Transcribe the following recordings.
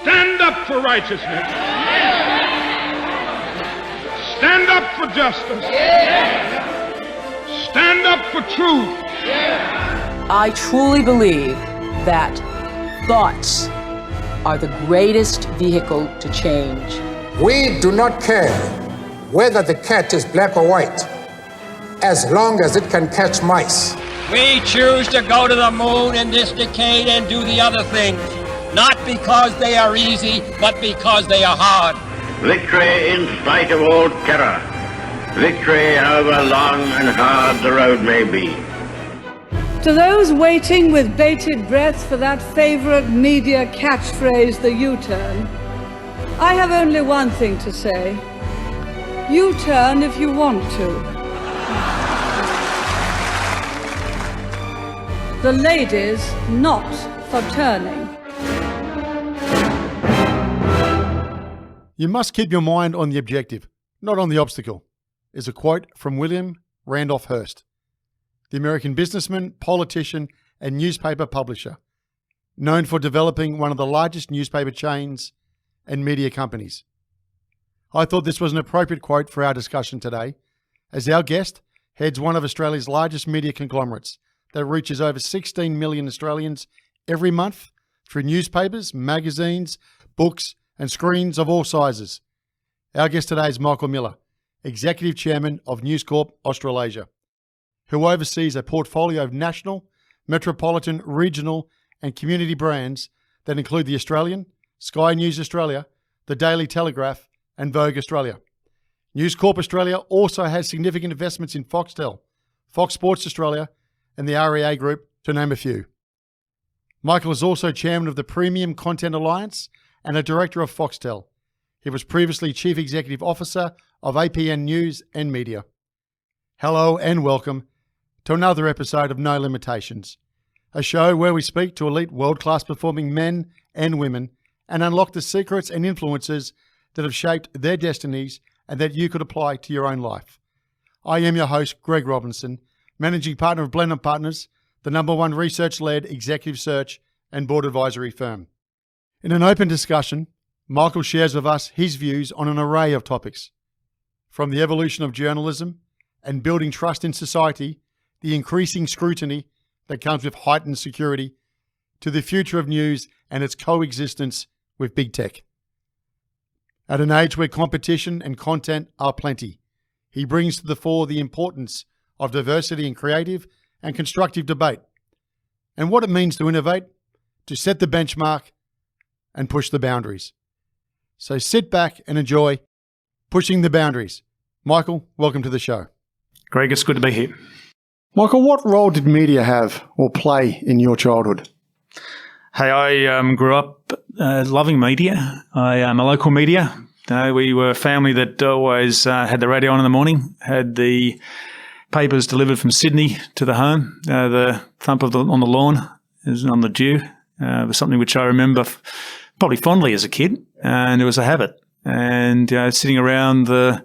Stand up for righteousness. Stand up for justice. Stand up for truth. I truly believe that thoughts are the greatest vehicle to change. We do not care whether the cat is black or white, as long as it can catch mice. We choose to go to the moon in this decade and do the other things, not because they are easy, but because they are hard. Victory in spite of all terror. Victory however long and hard the road may be. To those waiting with bated breath for that favourite media catchphrase, the U-turn, I have only one thing to say. U-turn if you want to. The ladies not for turning. You must keep your mind on the objective, not on the obstacle, is a quote from William Randolph Hearst, the American businessman, politician, and newspaper publisher, known for developing one of the largest newspaper chains and media companies. I thought this was an appropriate quote for our discussion today, as our guest heads one of Australia's largest media conglomerates that reaches over 16 million Australians every month through newspapers, magazines, books, and screens of all sizes. Our guest today is Michael Miller, Executive Chairman of News Corp Australasia, who oversees a portfolio of national, metropolitan, regional, and community brands that include The Australian, Sky News Australia, The Daily Telegraph, and Vogue Australia. News Corp Australia also has significant investments in Foxtel, Fox Sports Australia, and the REA Group, to name a few. Michael is also Chairman of the Premium Content Alliance and a Director of Foxtel. He was previously Chief Executive Officer of APN News and Media. Hello and welcome to another episode of No Limitations, a show where we speak to elite world-class performing men and women and unlock the secrets and influences that have shaped their destinies and that you could apply to your own life. I am your host, Greg Robinson, Managing Partner of Blenheim Partners, the #1 research-led executive search and board advisory firm. In an open discussion, Michael shares with us his views on an array of topics, from the evolution of journalism and building trust in society, the increasing scrutiny that comes with heightened security, to the future of news and its coexistence with big tech. At an age where competition and content are plenty, he brings to the fore the importance of diversity in creative and constructive debate, and what it means to innovate, to set the benchmark, and push the boundaries. So sit back and enjoy Pushing the Boundaries. Michael, welcome to the show. Greg, it's good to be here. Michael, what role did media have or play in your childhood? Hey, I grew up loving media. I am a local media. We were a family that always had the radio on in the morning, had the papers delivered from Sydney to the home. The thump on the lawn is on the dew. Was something which I remember probably fondly as a kid, and it was a habit. And sitting around the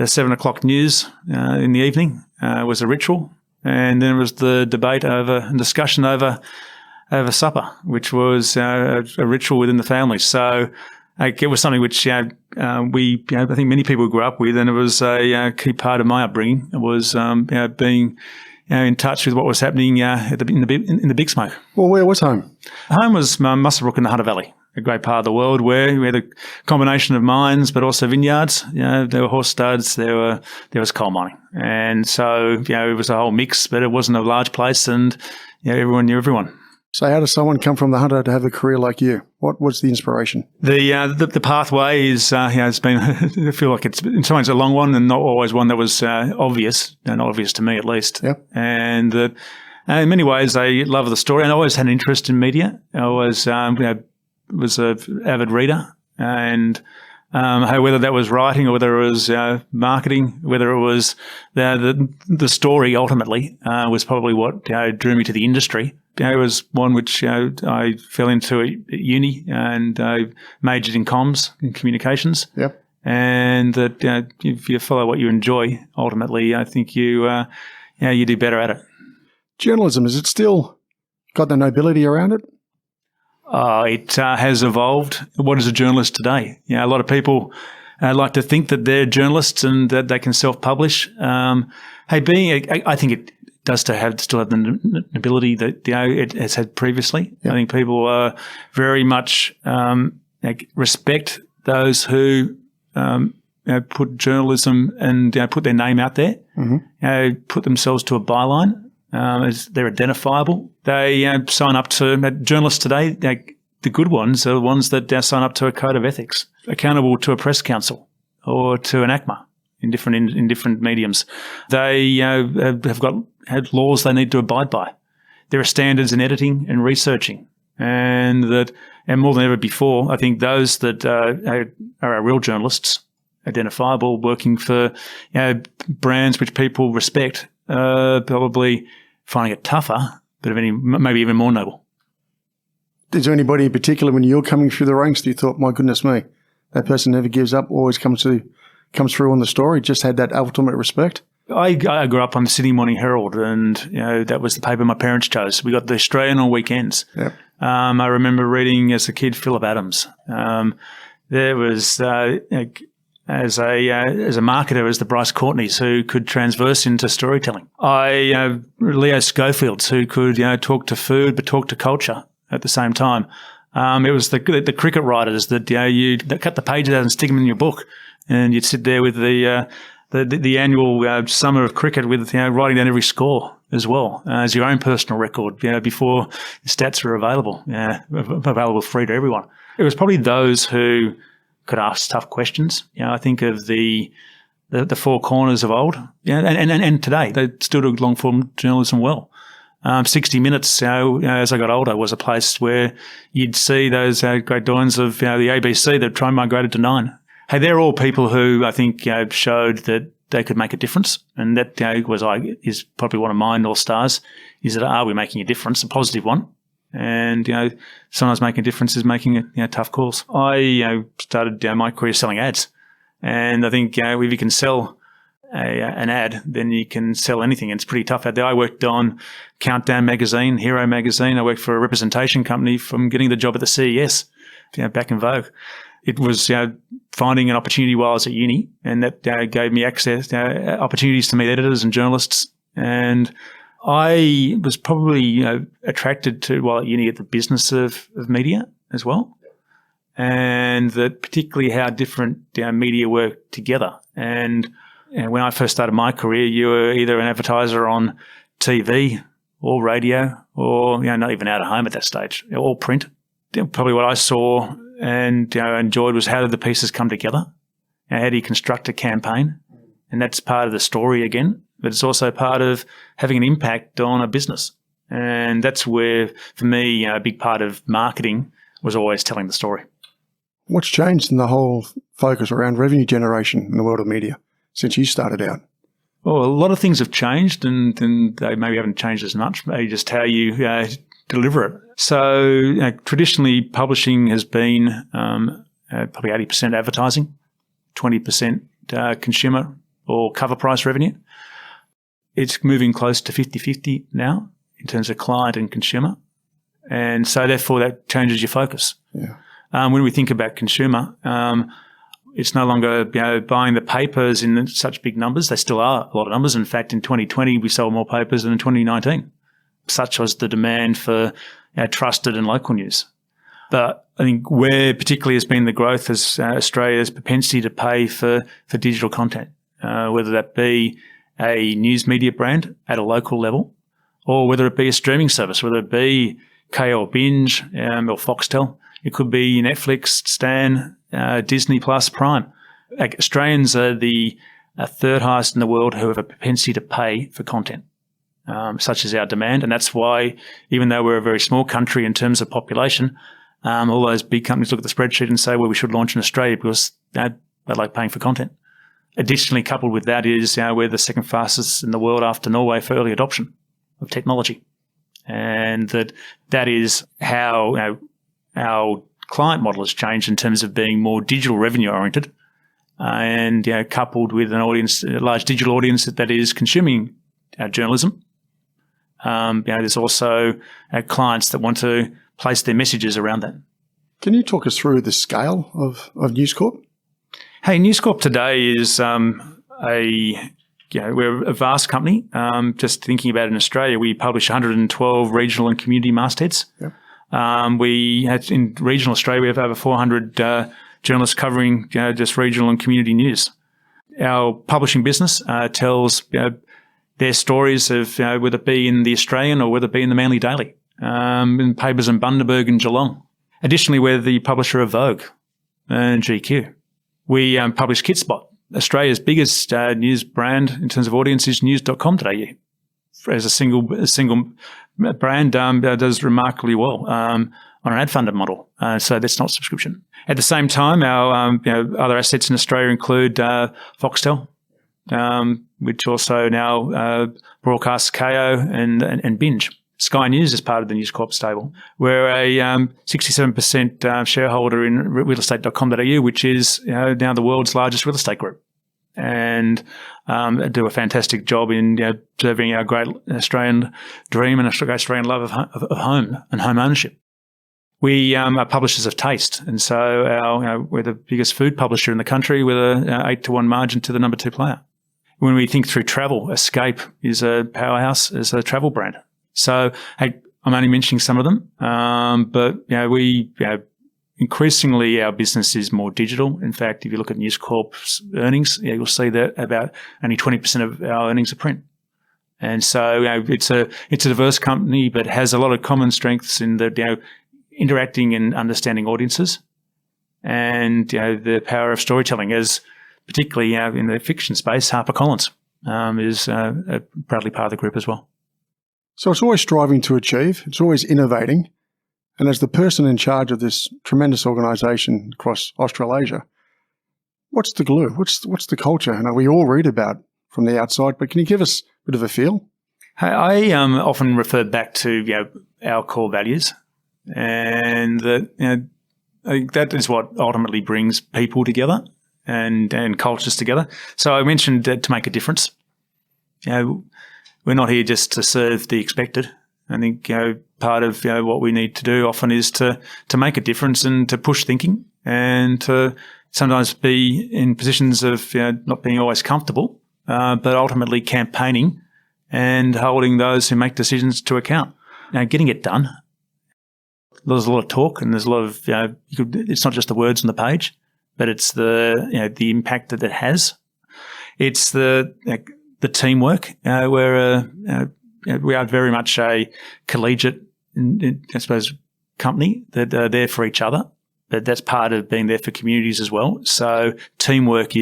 7 o'clock news in the evening was a ritual. And then it was the debate and discussion over supper, which was a ritual within the family. So it was something which I think many people grew up with, and it was a key part of my upbringing. It was being in touch with what was happening in the big smoke. Well, where was home? Home was Muswellbrook in the Hunter Valley, a great part of the world where we had a combination of mines but also vineyards. There were horse studs, there was coal mining. And so, it was a whole mix, but it wasn't a large place, and everyone knew everyone. So how does someone come from the Hunter to have a career like you? What was the inspiration? The pathway is, it's been, I feel like it's in some ways a long one and not always one that was obvious, and obvious to me at least. Yep. And in many ways, I love the story, and I always had an interest in media. I always was an avid reader, and whether that was writing or whether it was marketing, whether it was the story ultimately was probably what drew me to the industry. It was one which I fell into at uni, and I majored in comms and communications. Yep. And that if you follow what you enjoy, ultimately, I think you do better at it. Journalism, is it still got the nobility around it? It has evolved. What is a journalist today? A lot of people like to think that they're journalists and that they can self-publish. I think it does still have the ability that it has had previously. Yeah. I think people very much respect those who put journalism and put their name out there, put themselves to a byline. As they're identifiable. They sign up to journalists today. The good ones are the ones that sign up to a code of ethics, accountable to a press council or to an ACMA in different mediums. They have laws they need to abide by. There are standards in editing and researching, and more than ever before, I think those that are our real journalists, identifiable, working for brands which people respect, probably finding it tougher, but maybe even more noble. Is there anybody in particular when you're coming through the ranks that you thought, my goodness me, that person never gives up, always comes through on the story, just had that ultimate respect? I grew up on the Sydney Morning Herald, and that was the paper my parents chose. We got the Australian on weekends. Yep. I remember reading as a kid Philip Adams. There was as a marketer, as the Bryce Courtneys who could transverse into storytelling. Leo Schofields who could talk to food but talk to culture at the same time. It was the cricket writers that you'd cut the pages out and stick them in your book, and you'd sit there with the annual summer of cricket with writing down every score as well as your own personal record before stats were available free to everyone. It was probably those who could ask tough questions. I think of the four corners of old, and today they still do long form journalism well. 60 Minutes, as I got older, was a place where you'd see those great doyens of the ABC that try migrated to 9. Hey, they're all people who I think showed that they could make a difference, and that is probably one of my North Stars. Is that are we making a difference, a positive one? And sometimes making a difference is making tough calls. I started my career selling ads, and I think if you can sell an ad, then you can sell anything. And it's pretty tough out there. I worked on Countdown magazine, Hero magazine. I worked for a representation company from getting the job at the CES, back in Vogue. It was finding an opportunity while I was at uni, and that gave me access, opportunities to meet editors and journalists. And I was probably attracted to, while at uni, at the business of media as well, and that particularly how different media work together. And when I first started my career, you were either an advertiser on TV or radio, or not even out of home at that stage, or print. Probably what I saw and enjoyed was how did the pieces come together? How do you construct a campaign? And that's part of the story again, but it's also part of having an impact on a business. And that's where, for me, a big part of marketing was always telling the story. What's changed in the whole focus around revenue generation in the world of media since you started out? Well, a lot of things have changed, and they maybe haven't changed as much, maybe just how you deliver it. So traditionally, publishing has been probably 80% advertising, 20% consumer or cover price revenue. It's moving close to 50-50 now in terms of client and consumer. And so therefore that changes your focus. Yeah. When we think about consumer, it's no longer buying the papers in such big numbers. They still are a lot of numbers. In fact, in 2020, we sold more papers than in 2019. Such was the demand for trusted and local news. But I think where particularly has been the growth is Australia's propensity to pay for digital content, whether that be a news media brand at a local level, or whether it be a streaming service, whether it be Kayo Binge or Foxtel. It could be Netflix, Stan, Disney Plus, Prime. Australians are the third highest in the world who have a propensity to pay for content, such as our demand. And that's why, even though we're a very small country in terms of population, all those big companies look at the spreadsheet and say, well, we should launch in Australia because they like paying for content. Additionally, coupled with that is we're the second fastest in the world after Norway for early adoption of technology. And that is how our client model has changed in terms of being more digital revenue oriented, and coupled with an audience, a large digital audience that is consuming our journalism. There's also clients that want to place their messages around that. Can you talk us through the scale of News Corp? Hey, News Corp today is we're a vast company. Just thinking about it in Australia, we publish 112 regional and community mastheads. Yep. In regional Australia, we have over 400 journalists covering just regional and community news. Our publishing business tells their stories of whether it be in the Australian or whether it be in the Manly Daily, in papers in Bundaberg and Geelong. Additionally, we're the publisher of Vogue and GQ. We publish KidSpot. Australia's biggest news brand in terms of audience is news.com.au. As a single brand, does remarkably well on an ad-funded model. So that's not subscription. At the same time, our other assets in Australia include Foxtel, which also now broadcasts KO and Binge. Sky News is part of the News Corp stable. We're a 67% shareholder in realestate.com.au, which is now the world's largest real estate group, and do a fantastic job in serving our great Australian dream and a great Australian love of home and home ownership. We are publishers of taste, and so we're the biggest food publisher in the country with a 8-to-1 margin to the number 2 player. When we think through travel, Escape is a powerhouse as a travel brand. So, hey, I'm only mentioning some of them, but increasingly our business is more digital. In fact, if you look at News Corp's earnings, you'll see that about only 20% of our earnings are print. And so it's a diverse company, but has a lot of common strengths in the interacting and understanding audiences, and the power of storytelling. As particularly in the fiction space, HarperCollins is proudly part of the group as well. So it's always striving to achieve. It's always innovating. And as the person in charge of this tremendous organisation across Australasia, what's the glue? What's the culture? And we all read about from the outside, but can you give us a bit of a feel? I often refer back to our core values, and that is what ultimately brings people together and cultures together. So I mentioned to make a difference. We're not here just to serve the expected. I think part of what we need to do often is to make a difference and to push thinking, and to sometimes be in positions of not being always comfortable, but ultimately campaigning and holding those who make decisions to account. Getting it done. There's a lot of talk, and there's a lot of it's not just the words on the page, but it's the impact that it has. It's the teamwork. We are very much a collegiate, I suppose, company that are there for each other. But that's part of being there for communities as well. So teamwork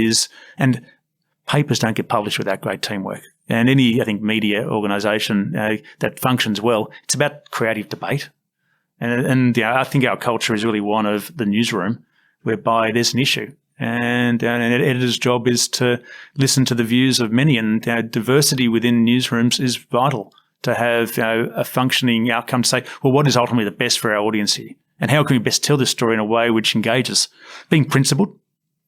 and papers don't get published without great teamwork. And any, I think, media organisation that functions well, it's about creative debate. And I think our culture is really one of the newsroom, whereby there's an issue. And an editor's job is to listen to the views of many, and diversity within newsrooms is vital to have a functioning outcome to say, well, what is ultimately the best for our audience here? And how can we best tell this story in a way which engages? Being principled,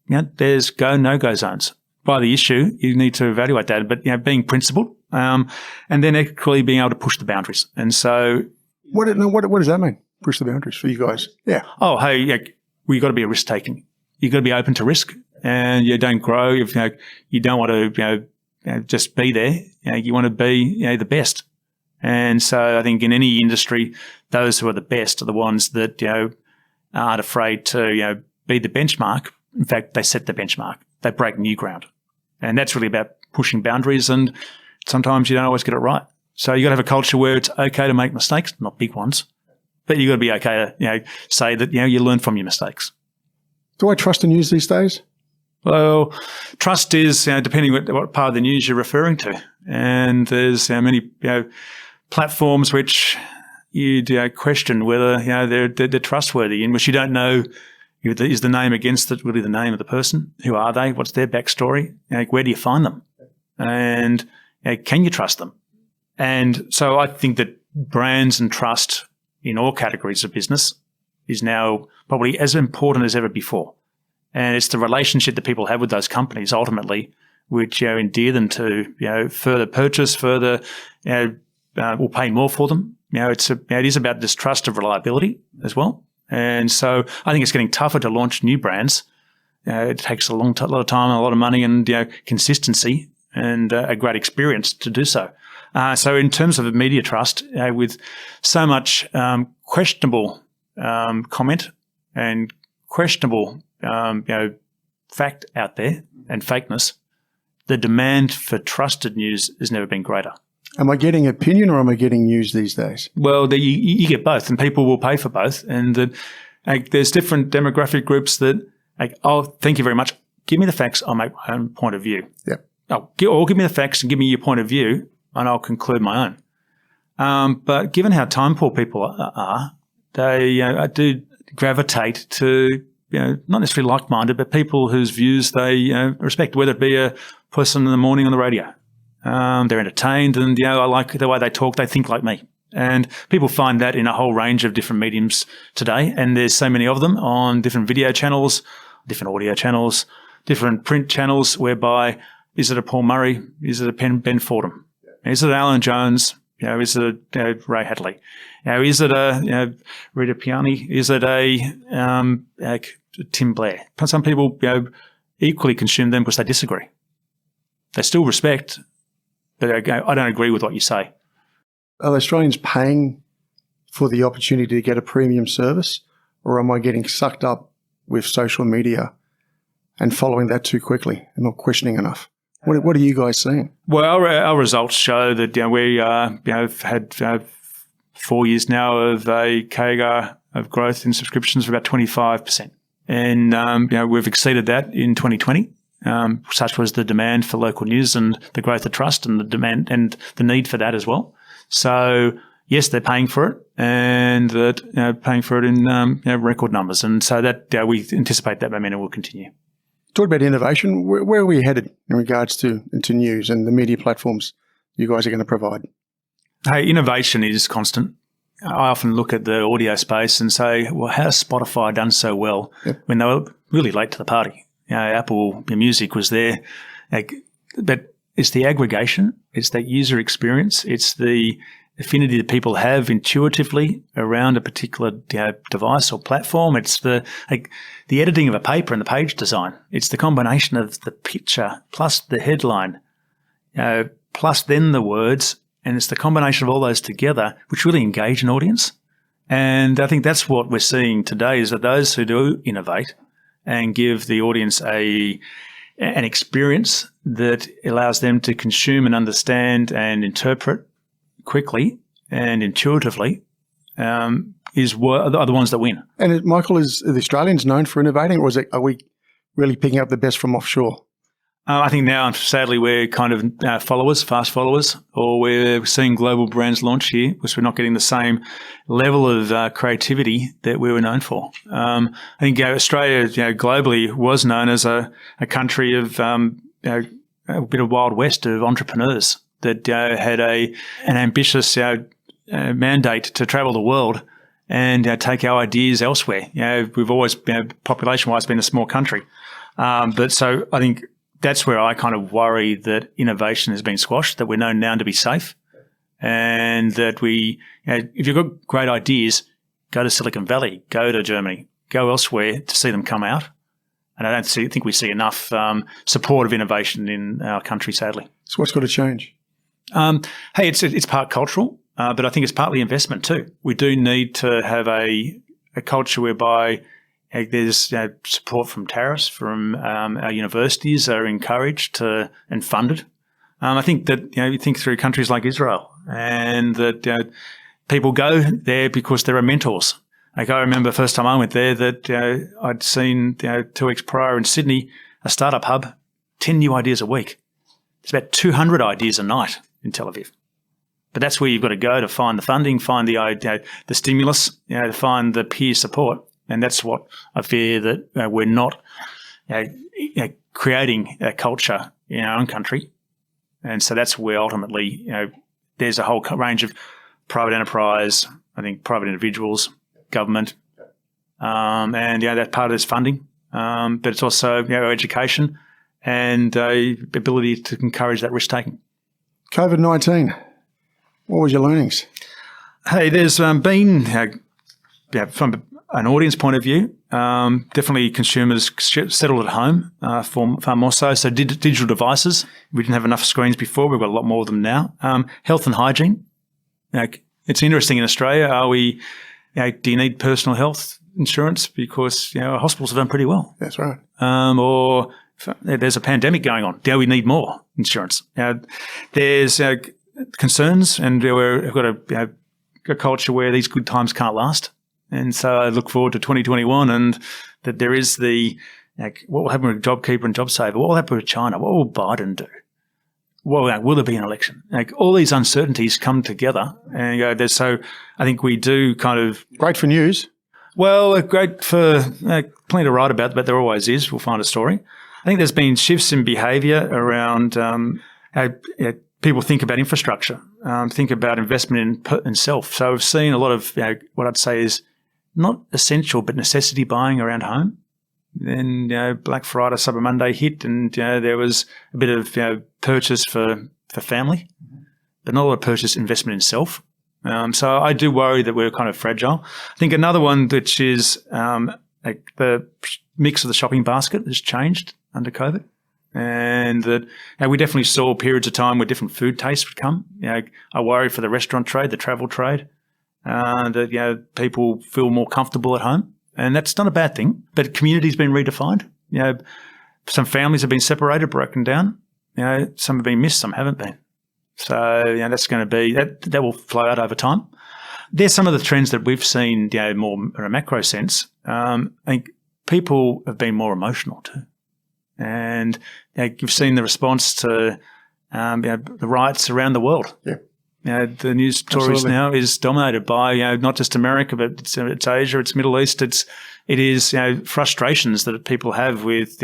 there's go, no-go zones. By the issue, you need to evaluate that, but being principled, and then equally being able to push the boundaries. And so... What does that mean, push the boundaries for you guys? Yeah. Oh, hey, we've got to be a risk-taking. You've got to be open to risk, and you don't grow if you don't want to just be there. You want to be the best. And so I think in any industry, those who are the best are the ones that aren't afraid to be the benchmark. In fact, they set the benchmark. They break new ground, and that's really about pushing boundaries. And sometimes you don't always get it right. So you got to have a culture where it's okay to make mistakes, not big ones, but you got to be okay to say that you learn from your mistakes. Do I trust the news these days? Well, trust is depending what part of the news you're referring to, and there's many platforms which you'd question whether they're trustworthy, in which you don't know is the name against it really the name of the person? Who are they? What's their backstory? Where do you find them? And can you trust them? And so I think that brands and trust in all categories of business is now probably as important as ever before. And it's the relationship that people have with those companies ultimately which endear them to further purchase, will pay more for them, it is about distrust of reliability as well. And so I think it's getting tougher to launch new brands. It takes a lot of time, a lot of money, and consistency and a great experience to do so. So in terms of media trust, with so much questionable comment and questionable fact out there and fakeness, the demand for trusted news has never been greater. Am I getting opinion or am I getting news these days? Well, you get both, and people will pay for both. And there's different demographic groups that, oh, thank you very much. Give me the facts. I'll make my own point of view. Yep. Or give me the facts and give me your point of view, and I'll conclude my own. But given how time poor people are, they do gravitate to not necessarily like-minded, but people whose views they respect, whether it be a person in the morning on the radio. They're entertained, and I like the way they talk. They think like me, and people find that in a whole range of different mediums today. And there's so many of them on different video channels, different audio channels, different print channels. Whereby, is it a Paul Murray? Is it a Ben Fordham? Is it Alan Jones? Is it a Ray Hadley? Is it a Rita Piani? Is it a Tim Blair? Some people equally consume them because they disagree. They still respect, but I don't agree with what you say. Are Australians paying for the opportunity to get a premium service, or am I getting sucked up with social media and following that too quickly and not questioning enough? What are you guys seeing? Well, our results show that we have had 4 years now of a CAGR of growth in subscriptions of about 25%, and we've exceeded that in 2020. Such was the demand for local news and the growth of trust and the demand and the need for that as well. So yes, they're paying for it, and that paying for it in record numbers, and so that we anticipate that momentum will continue. Talk about innovation. Where are we headed in regards to news and the media platforms you guys are going to provide? Hey, innovation is constant. I often look at the audio space and say, well, how has Spotify done so well when they were really late to the party? Apple Music was there, but it's the aggregation, it's that user experience, it's the affinity that people have intuitively around a particular device or platform. It's the editing of a paper and the page design. It's the combination of the picture plus the headline, plus then the words, and it's the combination of all those together which really engage an audience. And I think that's what we're seeing today, is that those who do innovate and give the audience an experience that allows them to consume and understand and interpret quickly and intuitively are the ones that win. And Michael, is the Australians known for innovating, or are we really picking up the best from offshore? I think now, sadly, we're kind of fast followers, or we're seeing global brands launch here because we're not getting the same level of creativity that we were known for. I think Australia, globally, was known as a country of a bit of Wild West of entrepreneurs that had an ambitious mandate to travel the world and take our ideas elsewhere. We've always, population-wise, been a small country, but so I think that's where I kind of worry that innovation has been squashed, that we're known now to be safe, and that if you've got great ideas, go to Silicon Valley, go to Germany, go elsewhere to see them come out. And I don't think we see enough support of innovation in our country, sadly. So what's got to change? Hey, it's part cultural, but I think it's partly investment too. We do need to have a culture whereby there's support from tariffs, from our universities are encouraged and funded. I think that you think through countries like Israel, and that people go there because there are mentors. I remember the first time I went there that I'd seen 2 weeks prior in Sydney, a startup hub, 10 new ideas a week. There's about 200 ideas a night in Tel Aviv. But that's where you've got to go to find the funding, find the stimulus, to find the peer support. And that's what I fear that we're not creating a culture in our own country. And so that's where ultimately, there's a whole range of private enterprise, I think private individuals, government, and that part is funding. But it's also education and ability to encourage that risk taking. COVID-19, what was your learnings? Hey, there's been, from an audience point of view, definitely consumers settled at home far more so. So digital devices, we didn't have enough screens before. We've got a lot more of them now. Health and hygiene. It's interesting in Australia. Do you need personal health insurance? Because our hospitals have done pretty well. That's right. Or there's a pandemic going on. We need more insurance. There's concerns, and we've got a culture where these good times can't last. And so I look forward to 2021, and that there is what will happen with JobKeeper and JobSaver? What will happen with China? What will Biden do? Will there be an election? All these uncertainties come together, and so I think we do kind of great for news. Well, great for plenty to write about, but there always is. We'll find a story. I think there's been shifts in behaviour around how people think about infrastructure, think about investment in self. So we've seen a lot of what I'd say is not essential but necessity buying around home. Then Black Friday, Cyber Monday hit, and there was a bit of purchase for family, but not a lot of purchase investment in self. So I do worry that we're kind of fragile. I think another one which is the mix of the shopping basket has changed under COVID, and that we definitely saw periods of time where different food tastes would come. I worry for the restaurant trade, the travel trade, that people feel more comfortable at home. And that's not a bad thing, but community's been redefined. Some families have been separated, broken down. Some have been missed, some haven't been. So that's going to be that will flow out over time. There's some of the trends that we've seen, more in a macro sense. I think people have been more emotional too, and you've seen the response to the riots around the world. Yeah. The news stories now is dominated by not just America, but it's Asia, it's Middle East, it is frustrations that people have with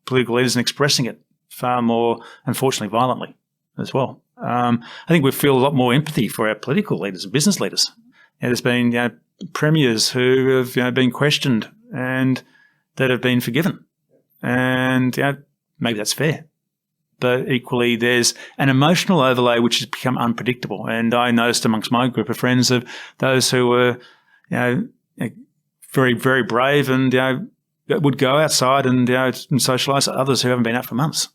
political leaders and expressing it far more, unfortunately, violently as well. I think we feel a lot more empathy for our political leaders and business leaders. There's been premiers who have been questioned and that have been forgiven, and maybe that's fair. But equally, there's an emotional overlay which has become unpredictable. And I noticed amongst my group of friends of those who were, very, very brave and would go outside and socialise. Others who haven't been out for months,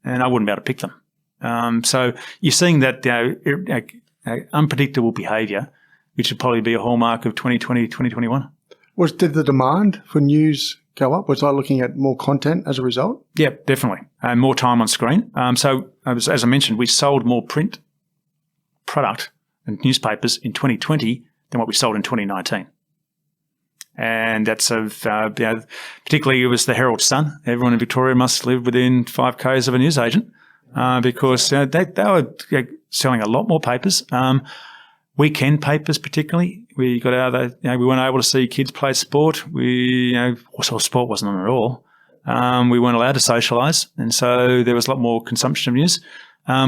and I wouldn't be able to pick them. So you're seeing that unpredictable behaviour, which would probably be a hallmark of 2020, 2021. Did the demand for news go up? Was I looking at more content as a result? Yeah, definitely. More time on screen. So as I mentioned, we sold more print product and newspapers in 2020 than what we sold in 2019. And that's particularly it was the Herald Sun. Everyone in Victoria must live within 5 k's of a newsagent because they were selling a lot more papers. Weekend papers, particularly, we got out of we weren't able to see kids play sport. Sport wasn't on at all. We weren't allowed to socialise, and so there was a lot more consumption of news.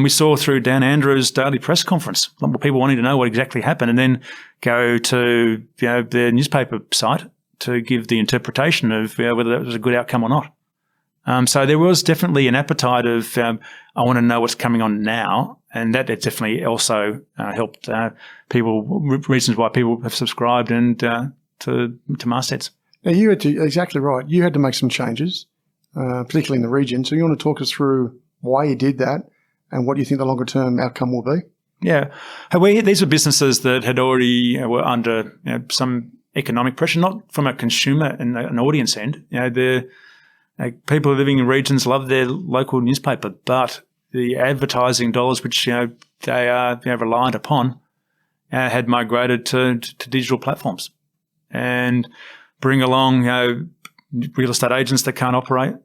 We saw through Dan Andrews' daily press conference, a lot more people wanting to know what exactly happened, and then go to their newspaper site to give the interpretation of whether that was a good outcome or not. So there was definitely an appetite of I want to know what's coming on now. And that definitely also helped people, reasons why people have subscribed and to mastheads. Now, you had to, exactly right, you had to make some changes, particularly in the region. So you want to talk us through why you did that and what you think the longer term outcome will be? Yeah. These were businesses that had already were under some economic pressure, not from a consumer and an audience end. People living in regions love their local newspaper, but the advertising dollars, which they are reliant upon, had migrated to digital platforms, and bring along real estate agents that can't operate.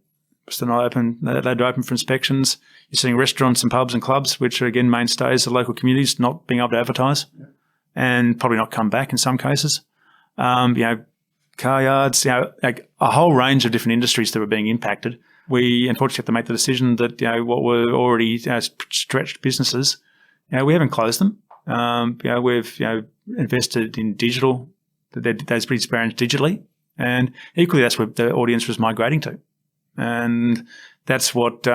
Still not open. They'd open for inspections. You're seeing restaurants and pubs and clubs, which are again mainstays of local communities, not being able to advertise, and probably not come back in some cases. Car yards, a whole range of different industries that were being impacted. We unfortunately have to make the decision that what were already stretched businesses, we haven't closed them. We've invested in digital, those brands digitally, and equally that's where the audience was migrating to, and that's what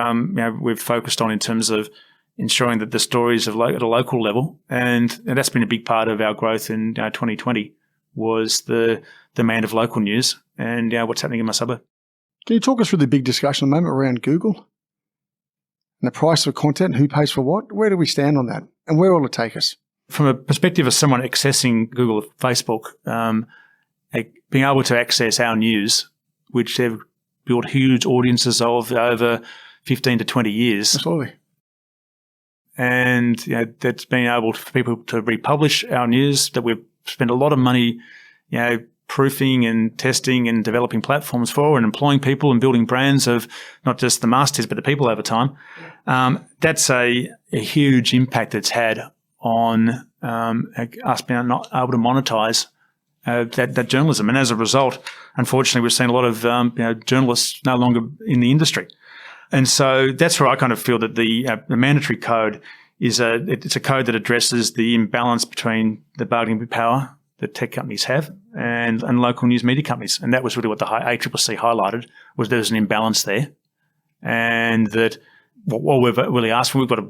we've focused on in terms of ensuring that the stories are at a local level. And that's been a big part of our growth in 2020 was the demand of local news and what's happening in my suburb. Can you talk us through the big discussion at the moment around Google and the price of content, who pays for what? Where do we stand on that? And where will it take us? From a perspective of someone accessing Google or Facebook, being able to access our news, which they've built huge audiences of over 15 to 20 years. Absolutely. And that's been able for people to republish our news that we've spent a lot of money, proofing and testing and developing platforms for and employing people and building brands of not just the mastheads but the people over time. That's a huge impact it's had on us being not able to monetize that journalism. And as a result, unfortunately, we've seen a lot of journalists no longer in the industry. And so that's where I kind of feel that the mandatory code is it's a code that addresses the imbalance between the bargaining power that tech companies have and local news media companies. And that was really what the ACCC highlighted, was there was an imbalance there. And that what we've really asked for, we've got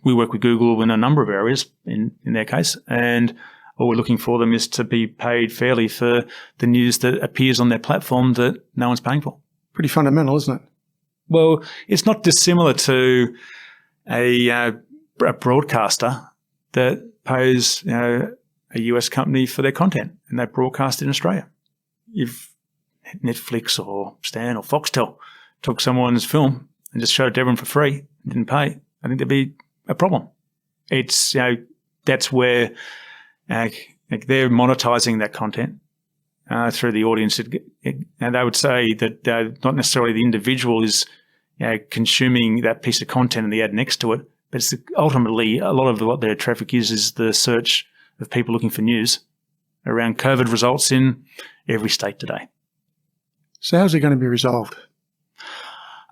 we work with Google in a number of areas in their case, and all we're looking for them is to be paid fairly for the news that appears on their platform that no one's paying for. Pretty fundamental, isn't it? Well, it's not dissimilar to a broadcaster that pays a US company for their content and they broadcast it in Australia. If Netflix or Stan or Foxtel took someone's film and just showed it to everyone for free and didn't pay, I think there'd be a problem. It's that's where they're monetizing that content through the audience. And they would say that not necessarily the individual is consuming that piece of content and the ad next to it, but it's ultimately a lot of what their traffic is the search of people looking for news around COVID results in every state today. So how's it going to be resolved?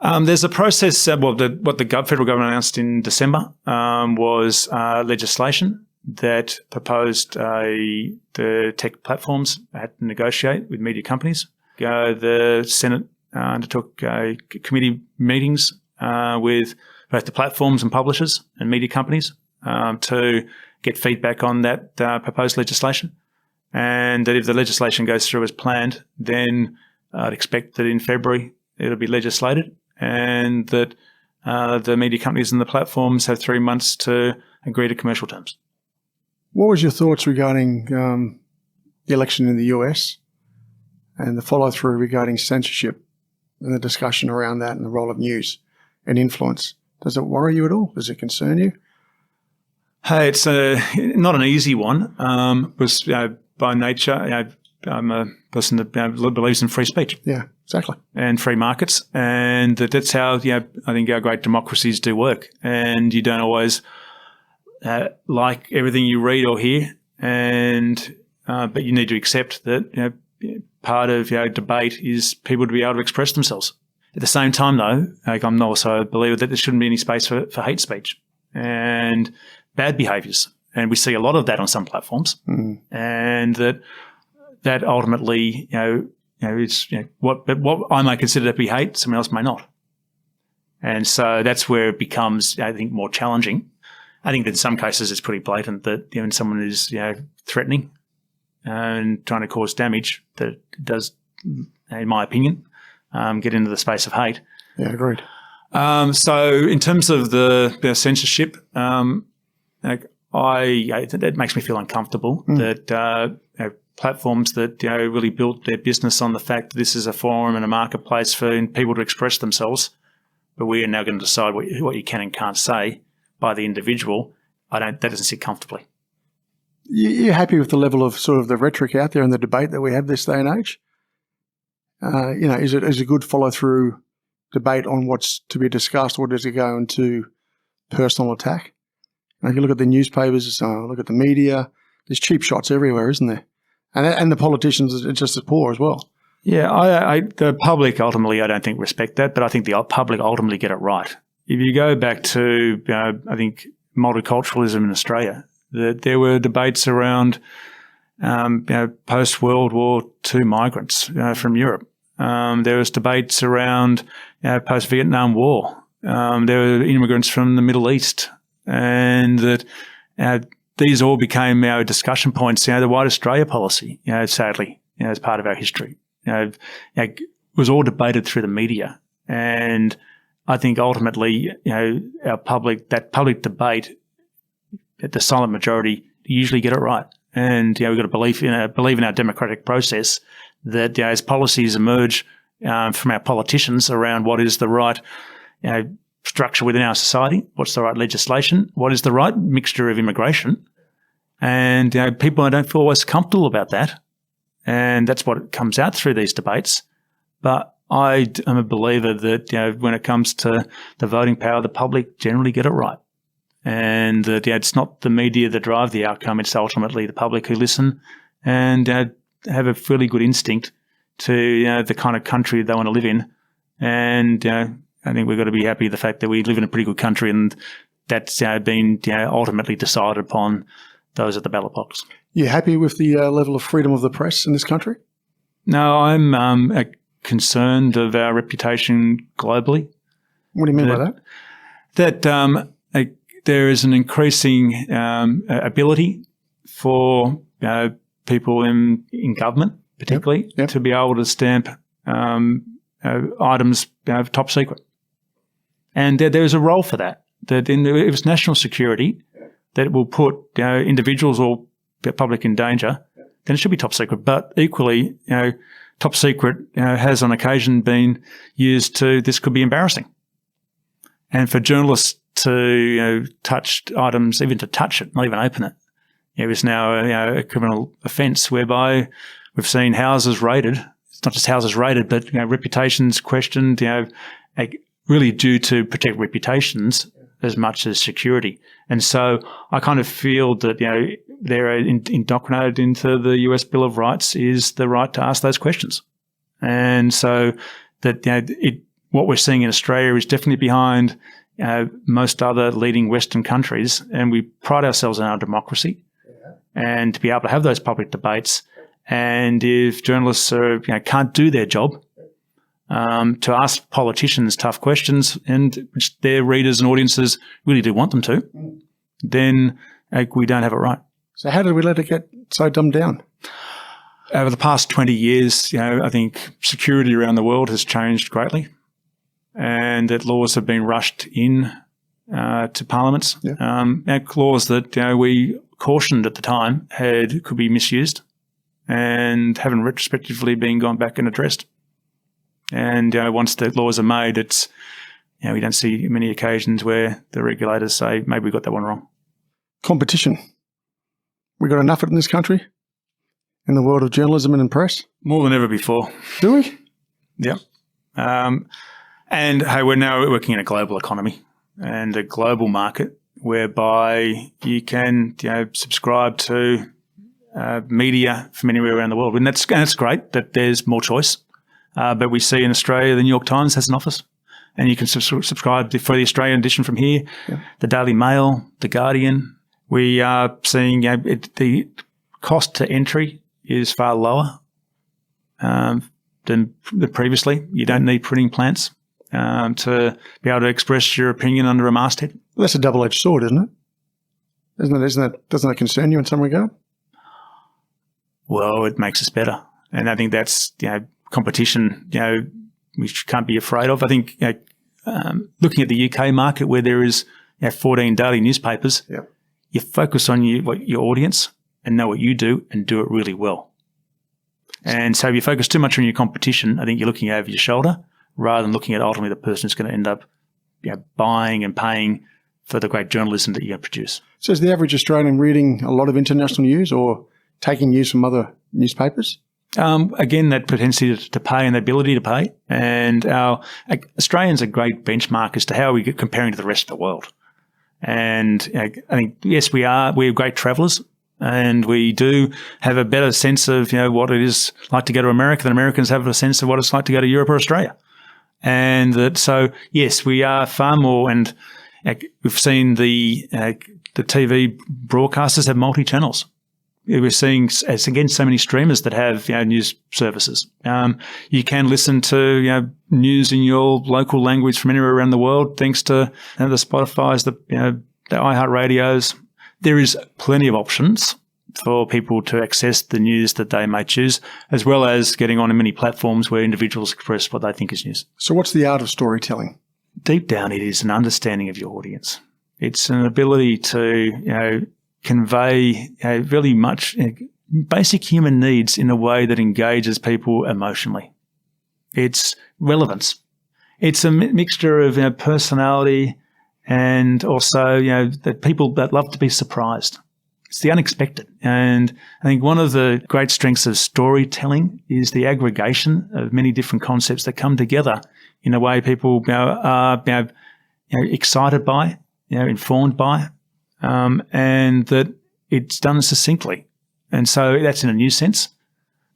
There's a process. What the federal government announced in December was legislation that proposed the tech platforms had to negotiate with media companies. The Senate undertook committee meetings with both the platforms and publishers and media companies to get feedback on that proposed legislation. And that if the legislation goes through as planned, then I'd expect that in February it'll be legislated, and that the media companies and the platforms have 3 months to agree to commercial terms. What was your thoughts regarding the election in the US and the follow-through regarding censorship and the discussion around that and the role of news and influence? Does it worry you at all? Does it concern you? Hey, it's not an easy one. Because by nature, I'm a person that believes in free speech. Yeah, exactly. And free markets, and that's how I think our great democracies do work. And you don't always like everything you read or hear, and but you need to accept that part of debate is people to be able to express themselves. At the same time, though, I'm also a believer that there shouldn't be any space for hate speech and bad behaviours, and we see a lot of that on some platforms, and that ultimately, it's what I may consider to be hate, someone else may not, and so that's where it becomes, I think, more challenging. I think that in some cases it's pretty blatant that when someone is threatening and trying to cause damage, that it does, in my opinion, get into the space of hate. Yeah, agreed. So in terms of the censorship, that makes me feel uncomfortable that platforms that really built their business on the fact that this is a forum and a marketplace for people to express themselves, but we are now going to decide what you can and can't say by the individual. That doesn't sit comfortably. You're happy with the level of sort of the rhetoric out there and the debate that we have this day and age? Is it a good follow-through debate on what's to be discussed, or does it go into personal attack? If you look at the newspapers, look at the media, there's cheap shots everywhere, isn't there? And the politicians are just as poor as well. Yeah, the public ultimately, I don't think, respect that, but I think the public ultimately get it right. If you go back to, I think, multiculturalism in Australia, there were debates around, post-World War II migrants from Europe. There was debates around post-Vietnam War. There were immigrants from the Middle East and that these all became our discussion points. The White Australia policy, sadly, as part of our history, it was all debated through the media, and I think ultimately, our public debate, the silent majority usually get it right, and we've got to believe in our democratic process that as policies emerge from our politicians around what is the right structure within our society, what's the right legislation, what is the right mixture of immigration, and people don't feel always comfortable about that, and that's what comes out through these debates. But I am a believer that when it comes to the voting power, the public generally get it right, and that it's not the media that drive the outcome; it's ultimately the public who listen and have a fairly good instinct to the kind of country they want to live in. And I think we've got to be happy with the fact that we live in a pretty good country, and that's been ultimately decided upon those at the ballot box. You happy with the level of freedom of the press in this country? No, I'm concerned of our reputation globally. What do you mean by that? That there is an increasing ability for people in government, particularly, Yep. to be able to stamp items top secret. And there is a role for that. That if it's national security, that it will put individuals or the public in danger, then it should be top secret. But equally, top secret has on occasion been used to, this could be embarrassing. And for journalists to touch items, even to touch it, not even open it, it is now a criminal offence whereby we've seen houses raided. It's not just houses raided, but reputations questioned, really due to protect reputations as much as security. And so I kind of feel that they're indoctrinated into the US Bill of Rights is the right to ask those questions. And so that what we're seeing in Australia is definitely behind most other leading Western countries, and we pride ourselves on our democracy and to be able to have those public debates. And if journalists can't do their job, to ask politicians tough questions, and which their readers and audiences really do want them to, then we don't have it right. So how did we let it get so dumbed down? Over the past 20 years, I think security around the world has changed greatly, and that laws have been rushed in to parliaments. Yeah. Laws that we cautioned at the time could be misused, and haven't retrospectively been gone back and addressed. And once the laws are made, it's we don't see many occasions where the regulators say maybe we got that one wrong. Competition. We got enough of it in this country, in the world of journalism and press? More than ever before. Do we? Yeah. And hey, we're now working in a global economy and a global market whereby you can subscribe to media from anywhere around the world, and that's great that there's more choice. But we see in Australia, the New York Times has an office, and you can subscribe for the Australian edition from here, the Daily Mail, the Guardian. We are seeing the cost to entry is far lower than previously. You don't need printing plants to be able to express your opinion under a masthead. Well, that's a double-edged sword, isn't it? Doesn't that concern you in some regard? Well, it makes us better, and I think that's competition, we can't be afraid of. I think looking at the UK market where there is 14 daily newspapers, you focus on your audience and know what you do and do it really well. And so if you focus too much on your competition, I think you're looking over your shoulder rather than looking at ultimately the person who's going to end up buying and paying for the great journalism that you produce. So is the average Australian reading a lot of international news or taking news from other newspapers? Again, that propensity to pay and the ability to pay. And Australians are great benchmark as to how we get comparing to the rest of the world. And I think, yes, we're great travellers, and we do have a better sense of, what it is like to go to America than Americans have a sense of what it's like to go to Europe or Australia. And so, yes, we are far more, and we've seen the TV broadcasters have multi-channels. We're seeing, again, so many streamers that have news services. You can listen to news in your local language from anywhere around the world, thanks to the Spotify's, the the iHeartRadios. There is plenty of options for people to access the news that they may choose, as well as getting on many platforms where individuals express what they think is news. So what's the art of storytelling? Deep down, it is an understanding of your audience. It's an ability to, convey really much basic human needs in a way that engages people emotionally. It's relevance. It's a mixture of personality and also that people that love to be surprised. It's the unexpected. And I think one of the great strengths of storytelling is the aggregation of many different concepts that come together in a way people are excited by, informed by, and that it's done succinctly. And so that's in a news sense.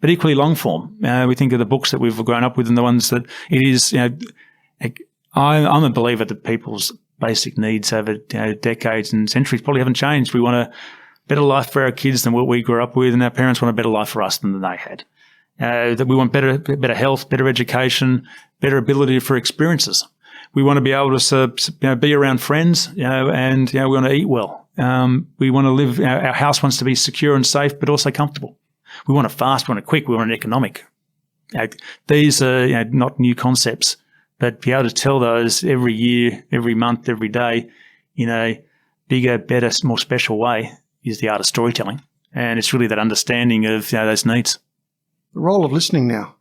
But equally long form. We think of the books that we've grown up with and the ones that it is, I'm a believer that people's basic needs over decades and centuries probably haven't changed. We want a better life for our kids than what we grew up with, and our parents want a better life for us than they had. That we want better health, better education, better ability for experiences. We want to be able to be around friends, and we want to eat well. We want to live. Our house wants to be secure and safe, but also comfortable. We want it fast, we want it quick, we want it economic. These are not new concepts, but be able to tell those every year, every month, every day in a bigger, better, more special way is the art of storytelling. And it's really that understanding of those needs. The role of listening now.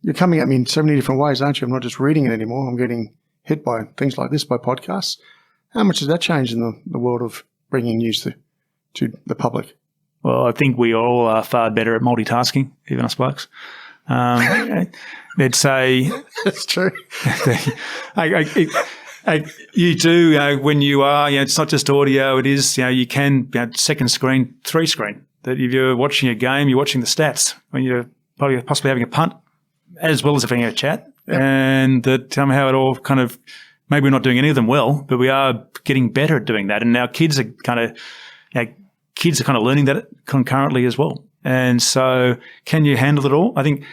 You're coming at me in so many different ways, aren't you? I'm not just reading it anymore. I'm getting hit by things like this, by podcasts. How much has that changed in the world of bringing news to the public? Well, I think we all are far better at multitasking, even us blokes. They'd say... That's true. You do when you are, it's not just audio, it is, you can, second screen, three screen. That if you're watching a game, you're watching the stats. When you're probably possibly having a punt, as well as having a chat. Yeah. And that somehow it all kind of, maybe we're not doing any of them well, but we are getting better at doing that. And our kids are kind of learning that concurrently as well. And so can you handle it all? I think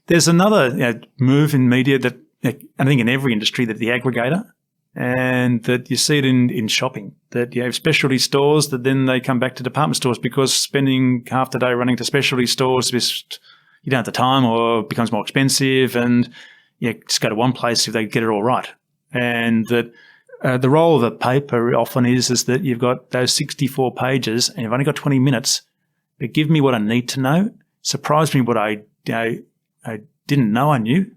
there's another move in media that I think in every industry, that the aggregator, and that you see it in shopping, that you have specialty stores that then they come back to department stores because spending half the day running to specialty stores, just you don't have the time or it becomes more expensive, and just go to one place if they get it all right. And that the role of the paper often is that you've got those 64 pages and you've only got 20 minutes, but give me what I need to know, surprise me what I didn't know I knew,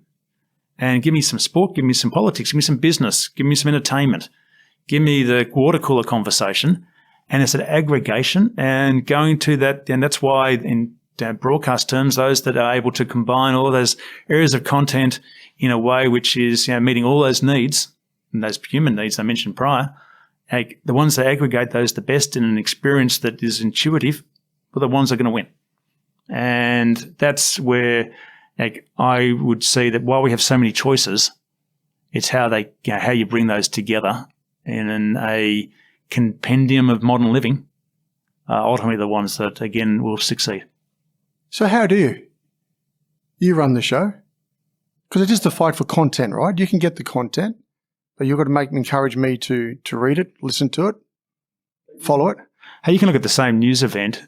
and give me some sport, give me some politics, give me some business, give me some entertainment, give me the water cooler conversation. And it's an aggregation and going to that. And that's why in broadcast terms, those that are able to combine all those areas of content in a way which is meeting all those needs and those human needs I mentioned prior, the ones that aggregate those the best in an experience that is intuitive are the ones that are going to win. And that's where I would see that while we have so many choices, it's how how you bring those together in a compendium of modern living, ultimately the ones that, again, will succeed. So how do you run the show? Because it is the fight for content, right? You can get the content, but you've got to encourage me to read it, listen to it, follow it. Hey, you can look at the same news event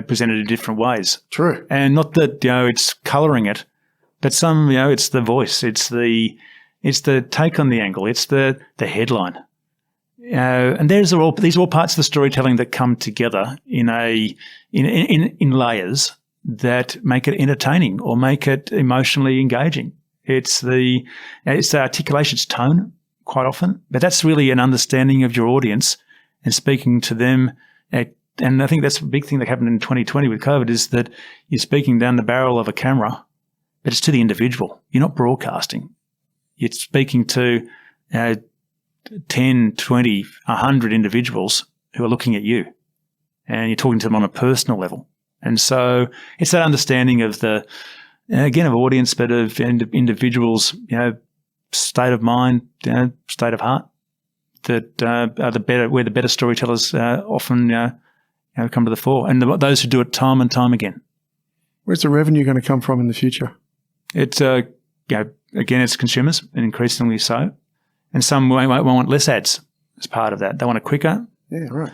presented in different ways. True. And not that it's colouring it, but some it's the voice, it's the take on the angle, it's the headline. And these are all parts of the storytelling that come together in layers that make it entertaining or make it emotionally engaging. It's the articulation, it's tone quite often, but that's really an understanding of your audience and speaking to them. And I think that's a big thing that happened in 2020 with COVID is that you're speaking down the barrel of a camera, but it's to the individual. You're not broadcasting. You're speaking to 10, 20, 100 individuals who are looking at you, and you're talking to them on a personal level. And so it's that understanding of of audience, but of individuals, state of mind, state of heart, that are where the better storytellers often come to the fore, and those who do it time and time again. Where's the revenue going to come from in the future? It's again, it's consumers, and increasingly so. And some might want less ads. as part of that. They want it quicker. Yeah, right.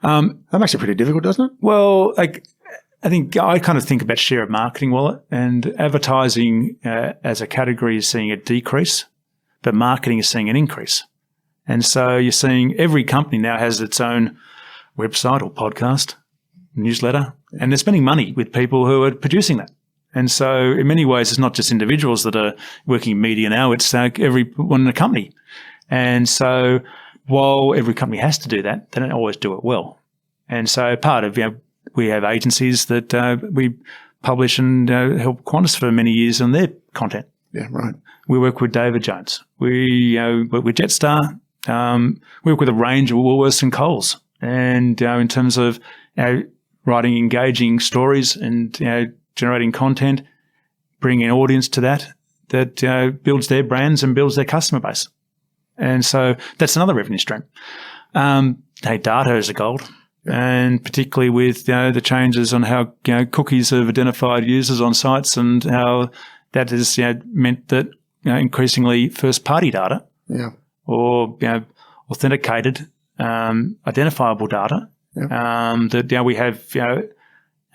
That makes it pretty difficult, doesn't it? Well, I think I kind of think about share of marketing wallet, and advertising as a category is seeing a decrease, but marketing is seeing an increase. And so you're seeing every company now has its own website or podcast, newsletter, and they're spending money with people who are producing that. And so in many ways, it's not just individuals that are working in media now, it's everyone in the company. And so while every company has to do that, they don't always do it well. And so part of, we have agencies that we publish and help Qantas for many years on their content. Yeah, right. We work with David Jones. We work with Jetstar. We work with a range of Woolworths and Coles. And in terms of writing engaging stories and generating content, bringing an audience to that builds their brands and builds their customer base. And so that's another revenue stream. Data is a gold. And particularly with the changes on how cookies have identified users on sites and how that has meant that increasingly first-party data or authenticated identifiable data that we have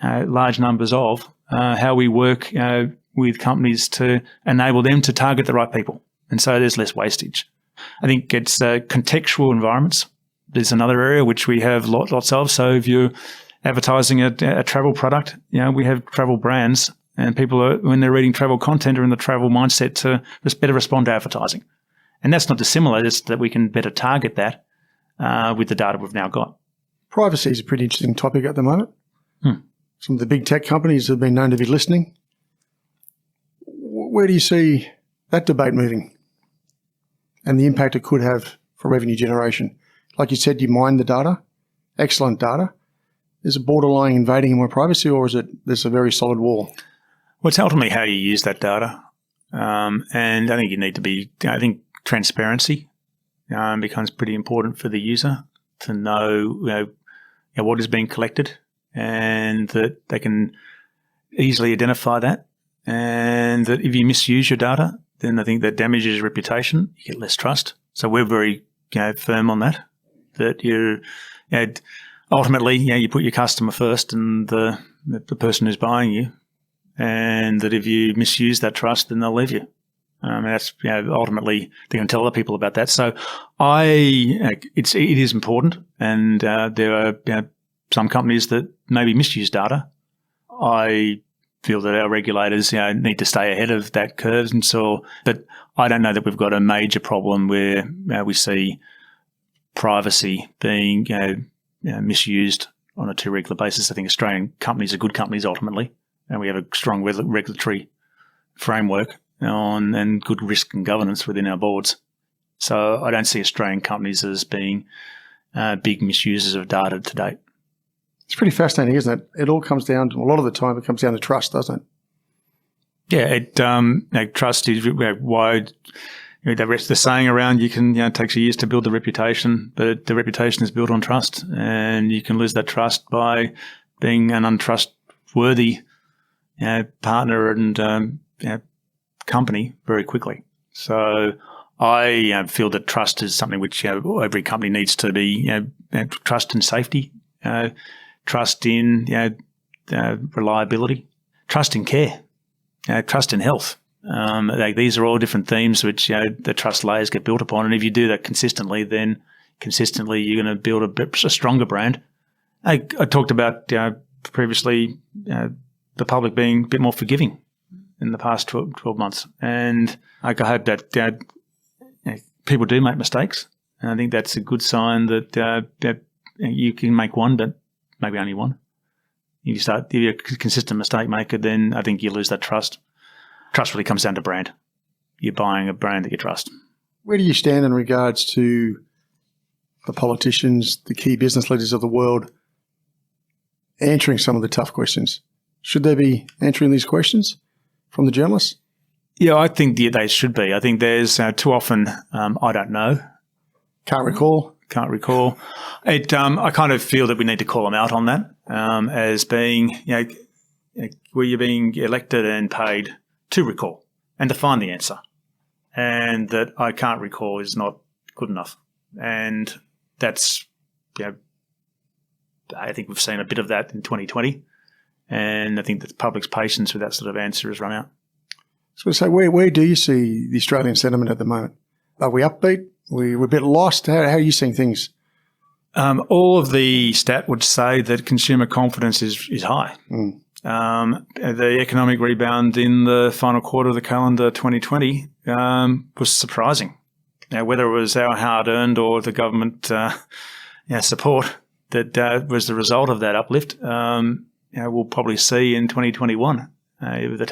large numbers of, how we work with companies to enable them to target the right people. And so there's less wastage. I think it's contextual environments. There's another area which we have lots of. So if you're advertising a travel product, we have travel brands, and people are, when they're reading travel content, are in the travel mindset to just better respond to advertising. And that's not dissimilar, just that we can better target that with the data we've now got. Privacy is a pretty interesting topic at the moment. Some of the big tech companies have been known to be listening. Where do you see that debate moving and the impact it could have for revenue generation? Like you said, you mine the data, excellent data. Is it borderline invading my privacy, or is it there's a very solid wall? Well, it's ultimately how you use that data. And I think you need to be, transparency becomes pretty important for the user to know, what is being collected, and that they can easily identify that. And that if you misuse your data, then I think that damages your reputation. You get less trust. So we're very firm on that. That you ultimately, you put your customer first and the person who's buying you, and that if you misuse that trust, then they'll leave you. That's ultimately they can tell other people about that. So it is important, and there are some companies that maybe misuse data. I feel that our regulators need to stay ahead of that curve, and so. But I don't know that we've got a major problem where we see privacy being misused on a too regular basis. I think Australian companies are good companies ultimately, and we have a strong regulatory framework and good risk and governance within our boards. So I don't see Australian companies as being big misusers of data to date. It's pretty fascinating, isn't it? It all comes down to, a lot of the time, it comes down to trust, doesn't it? Yeah, trust is why the saying around, it takes years to build the reputation, but the reputation is built on trust, and you can lose that trust by being an untrustworthy partner and company very quickly. So I feel that trust is something which every company needs to be trust in safety, trust in reliability, trust in care, trust in health. These are all different themes which the trust layers get built upon, and if you do that consistently, then consistently you're going to build a stronger brand. I talked about previously the public being a bit more forgiving in the past 12 months, and I hope that people do make mistakes, and I think that's a good sign that you can make one, but maybe only one. If you're a consistent mistake maker, then I think you lose that trust. Trust really comes down to brand. You're buying a brand that you trust. Where do you stand in regards to the politicians, the key business leaders of the world, answering some of the tough questions? Should they be answering these questions from the journalists? Yeah, I think they should be. I think there's too often, I don't know. Can't recall. I kind of feel that we need to call them out on that as being, where you're being elected and paid to recall and to find the answer. And that I can't recall is not good enough. And that's, I think we've seen a bit of that in 2020. And I think that the public's patience with that sort of answer has run out. So where do you see the Australian sentiment at the moment? Are we upbeat? We're a bit lost? How are you seeing things? All of the stat would say that consumer confidence is high. The economic rebound in the final quarter of the calendar 2020 was surprising. Now, whether it was our hard-earned or the government support that was the result of that uplift, we'll probably see in 2021 if the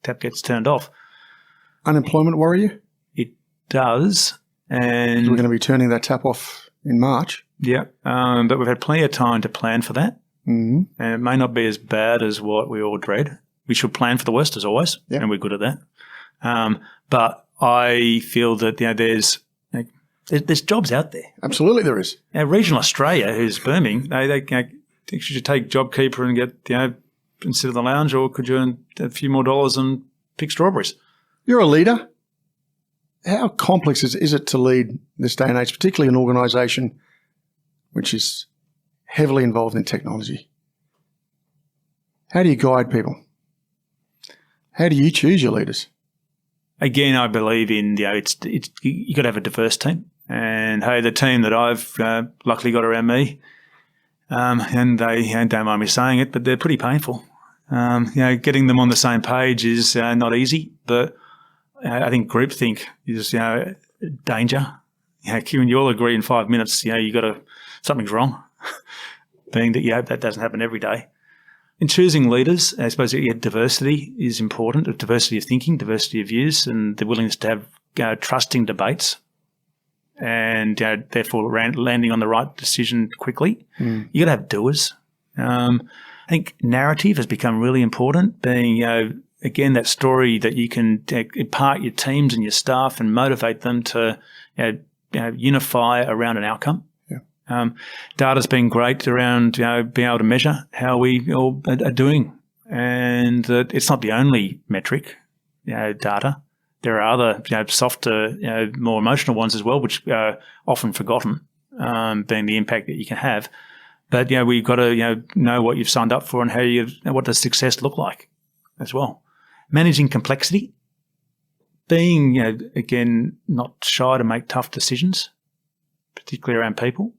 tap gets turned off. Unemployment worry you? It does. And we're going to be turning that tap off in March. Yeah, but we've had plenty of time to plan for that. Mm-hmm. And it may not be as bad as what we all dread. We should plan for the worst as always, and we're good at that. But I feel that there's jobs out there. Absolutely there is. Regional Australia, who's booming, they think you should take JobKeeper and get, and sit in the lounge, or could you earn a few more dollars and pick strawberries? You're a leader. How complex is it to lead this day and age, particularly an organisation which is heavily involved in technology? How do you guide people? How do you choose your leaders? Again, I believe in you got to have a diverse team, and hey, the team that I've luckily got around me, and they don't mind me saying it, but they're pretty painful. Getting them on the same page is not easy, but I think groupthink is danger. When you all agree in 5 minutes, you got something's wrong. Being that that doesn't happen every day. In choosing leaders, I suppose diversity is important. Diversity of thinking, diversity of views, and the willingness to have trusting debates, and therefore landing on the right decision quickly. You got to have doers. I think narrative has become really important. Being again that story that you can impart your teams and your staff and motivate them to unify around an outcome. Data's been great around being able to measure how we all are doing, and that it's not the only metric. Data. There are other softer, more emotional ones as well, which are often forgotten, being the impact that you can have. But we've got to know what you've signed up for and what does success look like as well. Managing complexity, being again not shy to make tough decisions, particularly around people.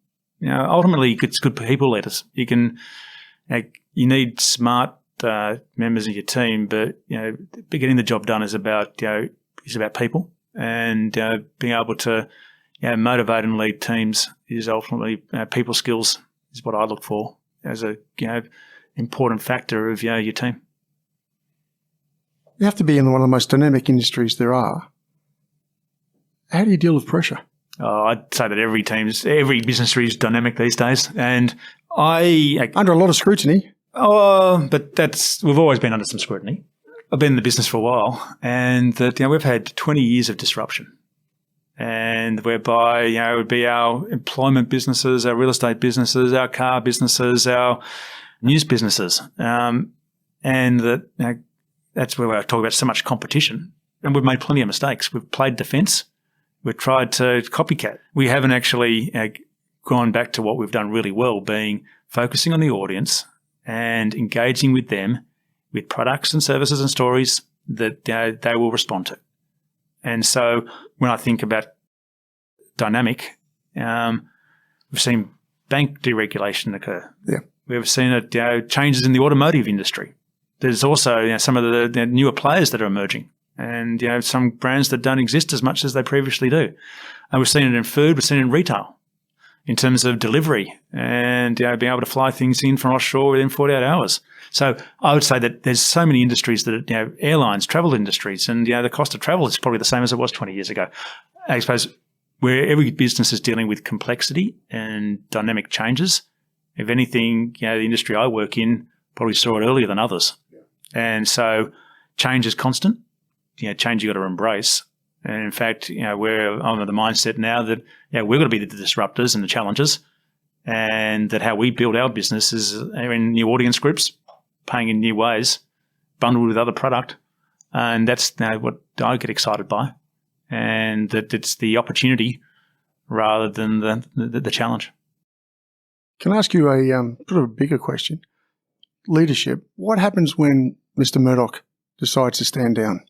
Ultimately, it's good people leaders. You need smart members of your team, but getting the job done is about people, and being able to motivate and lead teams is ultimately people skills is what I look for as a important factor of your team. You have to be in one of the most dynamic industries there are. How do you deal with pressure? I'd say that every business is dynamic these days, and under a lot of scrutiny. But we've always been under some scrutiny. I've been in the business for a while, and that we've had 20 years of disruption, and whereby it would be our employment businesses, our real estate businesses, our car businesses, our news businesses, and that's where I talk about so much competition, and we've made plenty of mistakes. We've played defence. We've tried to copycat. We haven't actually gone back to what we've done really well, being focusing on the audience and engaging with them with products and services and stories that they will respond to. And so when I think about dynamic, we've seen bank deregulation occur. Yeah. We've seen changes in the automotive industry. There's also some of the newer players that are emerging, and some brands that don't exist as much as they previously do. And we've seen it in food, we've seen it in retail, in terms of delivery and being able to fly things in from offshore within 48 hours. So I would say that there's so many industries that airlines, travel industries, and the cost of travel is probably the same as it was 20 years ago. I suppose where every business is dealing with complexity and dynamic changes. If anything, the industry I work in probably saw it earlier than others. And so change is constant. Change you've got to embrace. And in fact, we're on the mindset now that we're going to be the disruptors and the challengers, and that how we build our business is in new audience groups, paying in new ways, bundled with other product. And that's what I get excited by. And that it's the opportunity rather than the challenge. Can I ask you a sort of a bigger question? Leadership. What happens when Mr. Murdoch decides to stand down?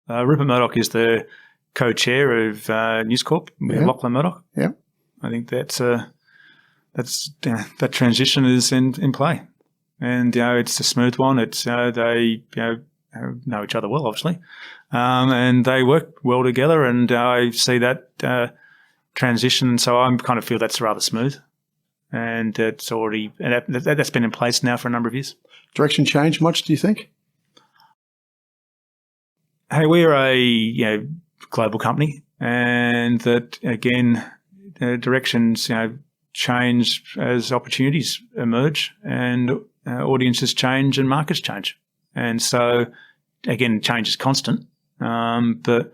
Rupert Murdoch is the co-chair of News Corp with Lachlan Murdoch. Yeah, I think that transition is in play, and it's a smooth one. It's they know each other well, obviously, and they work well together. And I see that transition, so I kind of feel that's rather smooth, and it's already that's been in place now for a number of years. Direction change much? Do you think? Hey, we're a global company, and that again, directions change as opportunities emerge, and audiences change and markets change, and so again, change is constant. But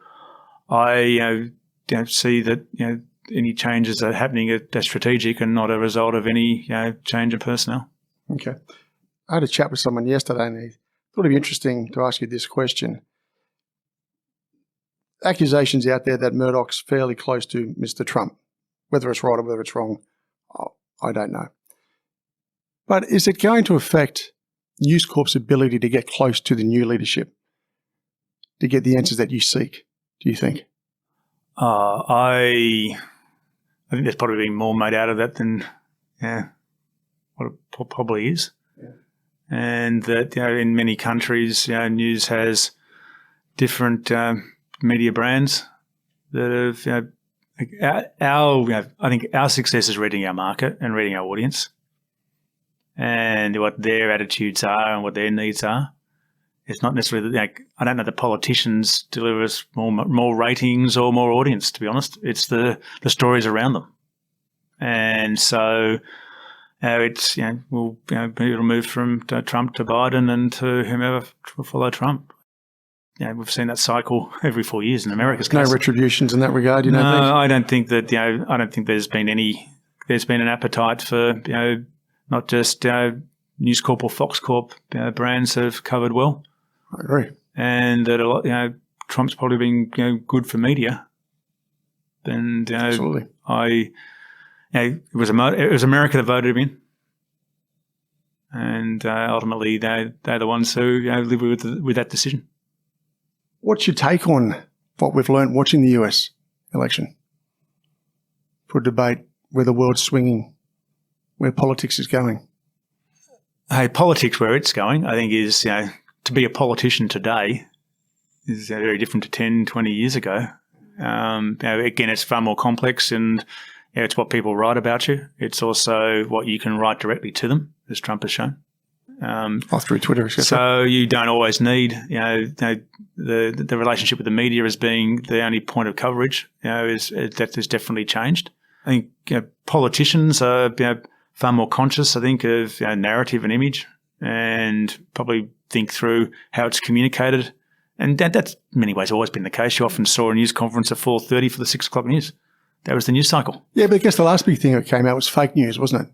I see that any changes are happening are strategic and not a result of any change in personnel. Okay, I had a chat with someone yesterday, and I thought it'd be interesting to ask you this question. Accusations out there that Murdoch's fairly close to Mr. Trump. Whether it's right or whether it's wrong, I don't know. But is it going to affect News Corp's ability to get close to the new leadership, to get the answers that you seek, do you think? I think there's probably been more made out of that than what it probably is. Yeah. And that in many countries, news has different media brands that have I think our success is reading our market and reading our audience and what their attitudes are and what their needs are. It's not necessarily I don't know that politicians deliver us more ratings or more audience, to be honest. It's the stories around them. And so it'll move from Trump to Biden and to whomever will follow Trump. We've seen that cycle every 4 years in America's case. No retributions in that regard, No, I don't think that. I don't think there's been any. There's been an appetite for not just News Corp or Fox Corp brands have covered well. I agree, and that a lot. Trump's probably been good for media. And absolutely, it was America that voted him in, and ultimately they're the ones who live with that decision. What's your take on what we've learned watching the US election? For debate where the world's swinging, where politics is going. Hey, politics where it's going, I think, is to be a politician today is very different to 10, 20 years ago. Again, it's far more complex, and it's what people write about you. It's also what you can write directly to them, as Trump has shown. Through Twitter, etc. So you don't always need, the relationship with the media as being the only point of coverage. That has definitely changed. I think politicians are far more conscious, I think, of narrative and image, and probably think through how it's communicated. And that's in many ways always been the case. You often saw a news conference at 4:30 for the 6 o'clock news. That was the news cycle. Yeah, but I guess the last big thing that came out was fake news, wasn't it?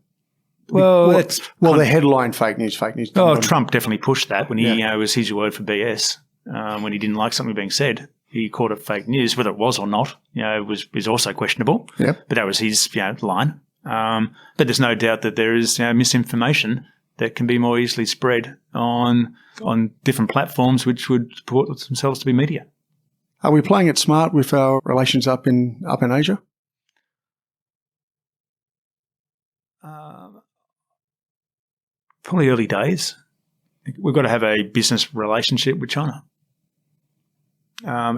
Well, the headline fake news. Oh, Trump definitely pushed that when he was his word for BS. When he didn't like something being said, he called it fake news. Whether it was or not, was also questionable. Yeah. But that was his line. But there's no doubt that there is misinformation that can be more easily spread on different platforms, which would purport themselves to be media. Are we playing it smart with our relations up in Asia? Probably early days. We've got to have a business relationship with China.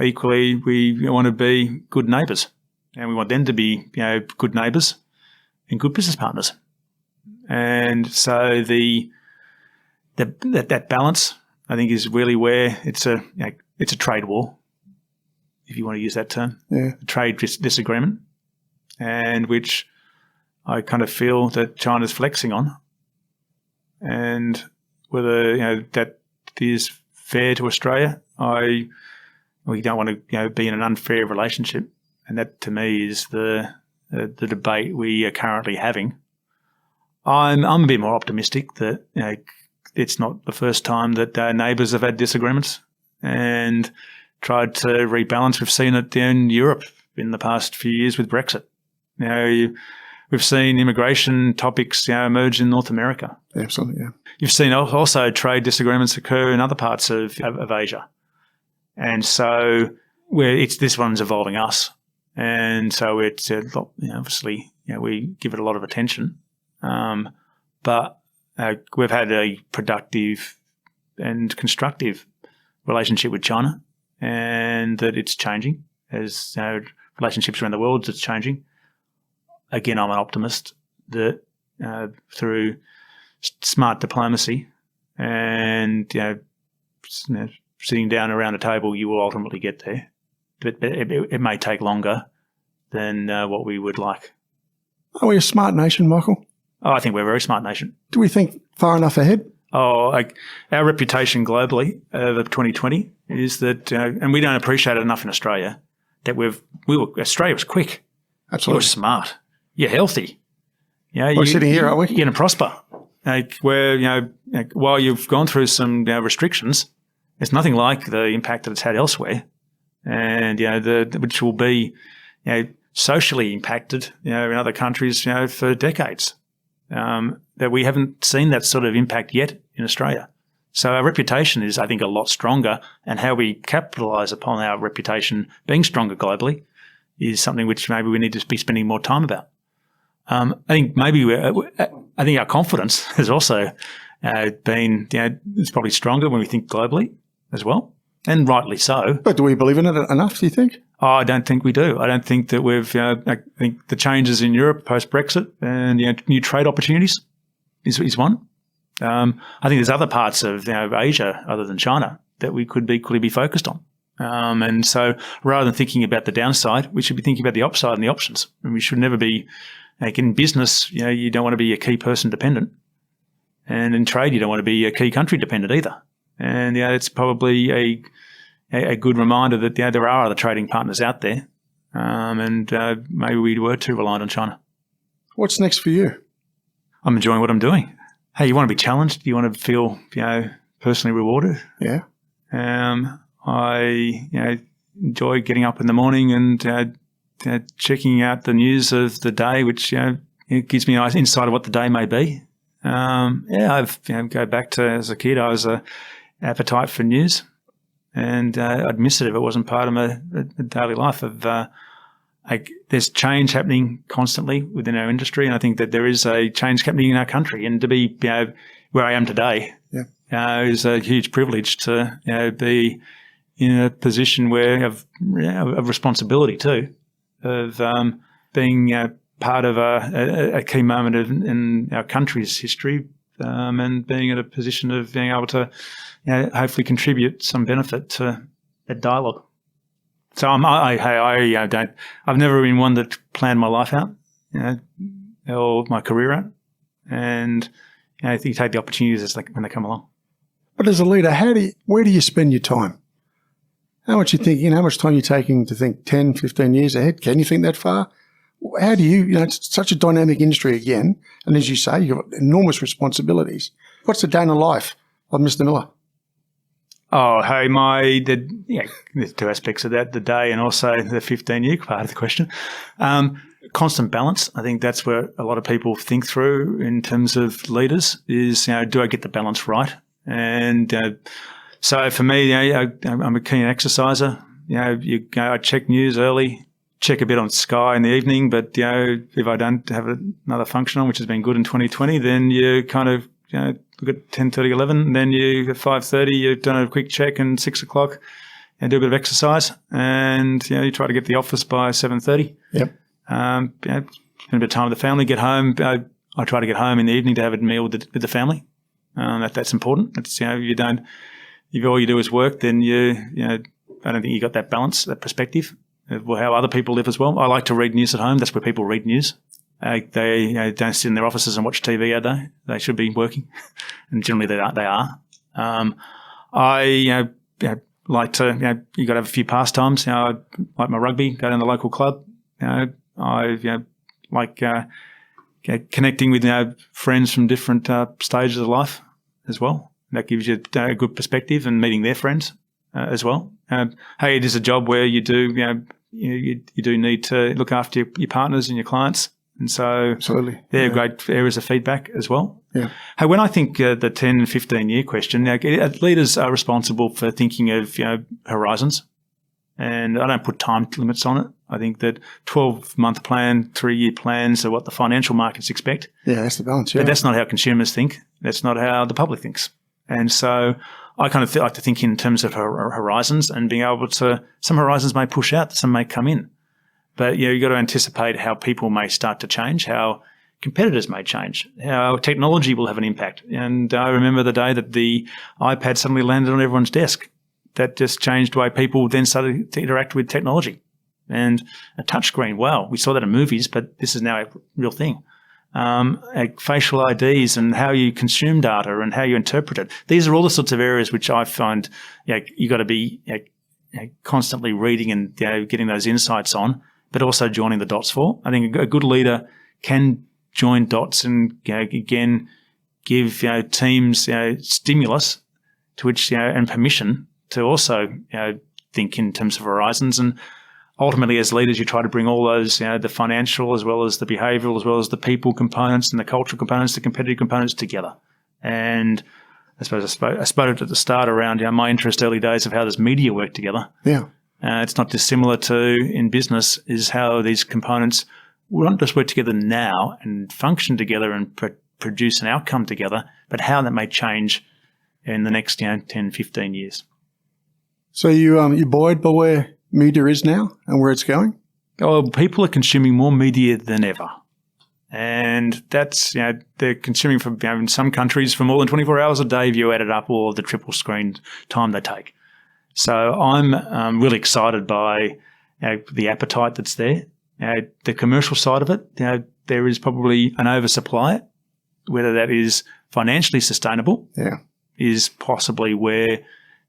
Equally, we want to be good neighbours, and we want them to be good neighbours and good business partners. And so that balance, I think, is really where it's a trade war, if you want to use that term. Yeah. A trade disagreement, and which I kind of feel that China's flexing on. And whether that is fair to Australia, we don't want to be in an unfair relationship, and that to me is the debate we are currently having. I'm a bit more optimistic that it's not the first time that neighbours have had disagreements and tried to rebalance. We've seen it in Europe in the past few years with Brexit. We've seen immigration topics emerge in North America. Absolutely, yeah. You've seen also trade disagreements occur in other parts of Asia. And so this one's evolving us. And so it's obviously we give it a lot of attention. But we've had a productive and constructive relationship with China, and that it's changing as relationships around the world, it's changing. Again, I'm an optimist that through smart diplomacy and sitting down around a table, you will ultimately get there. But it may take longer than what we would like. Are we a smart nation, Michael? Oh, I think we're a very smart nation. Do we think far enough ahead? Our reputation globally of 2020 is that, and we don't appreciate it enough in Australia, that Australia was quick. Absolutely. You're smart. You're healthy. We're sitting here, aren't we? You're going to prosper. While you've gone through some restrictions, it's nothing like the impact that it's had elsewhere, and which will be socially impacted in other countries for decades. That we haven't seen that sort of impact yet in Australia. So our reputation is, I think, a lot stronger, and how we capitalise upon our reputation being stronger globally is something which maybe we need to be spending more time about. I think I think our confidence has also been, it's probably stronger when we think globally as well, and rightly so. But do we believe in it enough, do you think? Oh, I don't think we do. I don't think that I think the changes in Europe post-Brexit and new trade opportunities is one. I think there's other parts of Asia other than China that we could equally be focused on. And so rather than thinking about the downside, we should be thinking about the upside and the options. And we should never be, like in business, you don't want to be a key person dependent. And in trade, you don't want to be a key country dependent either. And it's probably a good reminder that there are other trading partners out there, and maybe we were too reliant on China. What's next for you? I'm enjoying what I'm doing. Hey, you want to be challenged? You want to feel personally rewarded? Yeah. I enjoy getting up in the morning and checking out the news of the day, which it gives me an insight of what the day may be. I've go back to as a kid, I was a appetite for news. And I'd miss it if it wasn't part of my daily life. There's change happening constantly within our industry, and I think that there is a change happening in our country. And to be where I am today is a huge privilege to be in a position where of responsibility too, of being part of a key moment in our country's history, and being in a position of being able to hopefully contribute some benefit to that dialogue. So I've never been one that planned my life out, or my career out, and I think you take the opportunities when they come along. But as a leader, where do you spend your time? How much you thinking? How much time are you taking to think 10, 15 years ahead? Can you think that far? How do you? It's such a dynamic industry again, and as you say, you've got enormous responsibilities. What's the day in the life of Mr. Miller? Oh, hey, there's two aspects of that, the day and also the 15-year part of the question. Constant balance. I think that's where a lot of people think through in terms of leaders is, do I get the balance right? And so for me, I'm a keen exerciser. I check news early, check a bit on Sky in the evening, but, if I don't have another function on, which has been good in 2020, then you kind of, look at 10:30, 11, and then at 5:30 you've done a quick check, and 6 o'clock and do a bit of exercise, and you try to get to the office by 7:30. Yep. Spend a bit of time with the family. Get home. I try to get home in the evening to have a meal with the family. That's important. It's if all you do is work, then I don't think you got that balance, that perspective of how other people live as well. I like to read news at home. That's where people read news. They don't sit in their offices and watch TV all day. They should be working, and generally they are. I like to. You got to have a few pastimes. I like my rugby. Go down to the local club. I like connecting with friends from different stages of life as well. That gives you a good perspective, and meeting their friends as well. Hey, it is a job where you do you do need to look after your partners and your clients. And so Absolutely. they're great areas of feedback as well. Yeah. Hey, when I think the 10 and 15-year question, leaders are responsible for thinking of horizons, and I don't put time limits on it. I think that 12-month plan, 3-year plans are what the financial markets expect. Yeah, that's the balance, yeah. But that's not how consumers think. That's not how the public thinks. And so I kind of like to think in terms of horizons and being able to – some horizons may push out, some may come in. But, you've got to anticipate how people may start to change, how competitors may change, how technology will have an impact. And I remember the day that the iPad suddenly landed on everyone's desk. That just changed the way people then started to interact with technology. And a touchscreen, wow, we saw that in movies, but this is now a real thing. Facial IDs and how you consume data and how you interpret it. These are all the sorts of areas which I find you've got to be constantly reading and getting those insights on, but also joining the dots for. I think a good leader can join dots and again give teams stimulus to which and permission to also think in terms of horizons. And ultimately, as leaders, you try to bring all those the financial as well as the behavioural as well as the people components and the cultural components, the competitive components together. And I suppose I spoke at the start around my interest early days of how does media work together. Yeah. It's not dissimilar to in business is how these components will not just work together now and function together and produce an outcome together, but how that may change in the next 10, 15 years. So you're buoyed by where media is now and where it's going? Oh, people are consuming more media than ever. And that's, they're consuming from, in some countries for more than 24 hours a day if you added up all of the triple screen time they take. So I'm really excited by the appetite that's there. The commercial side of it, there is probably an oversupply. Whether that is financially sustainable is possibly where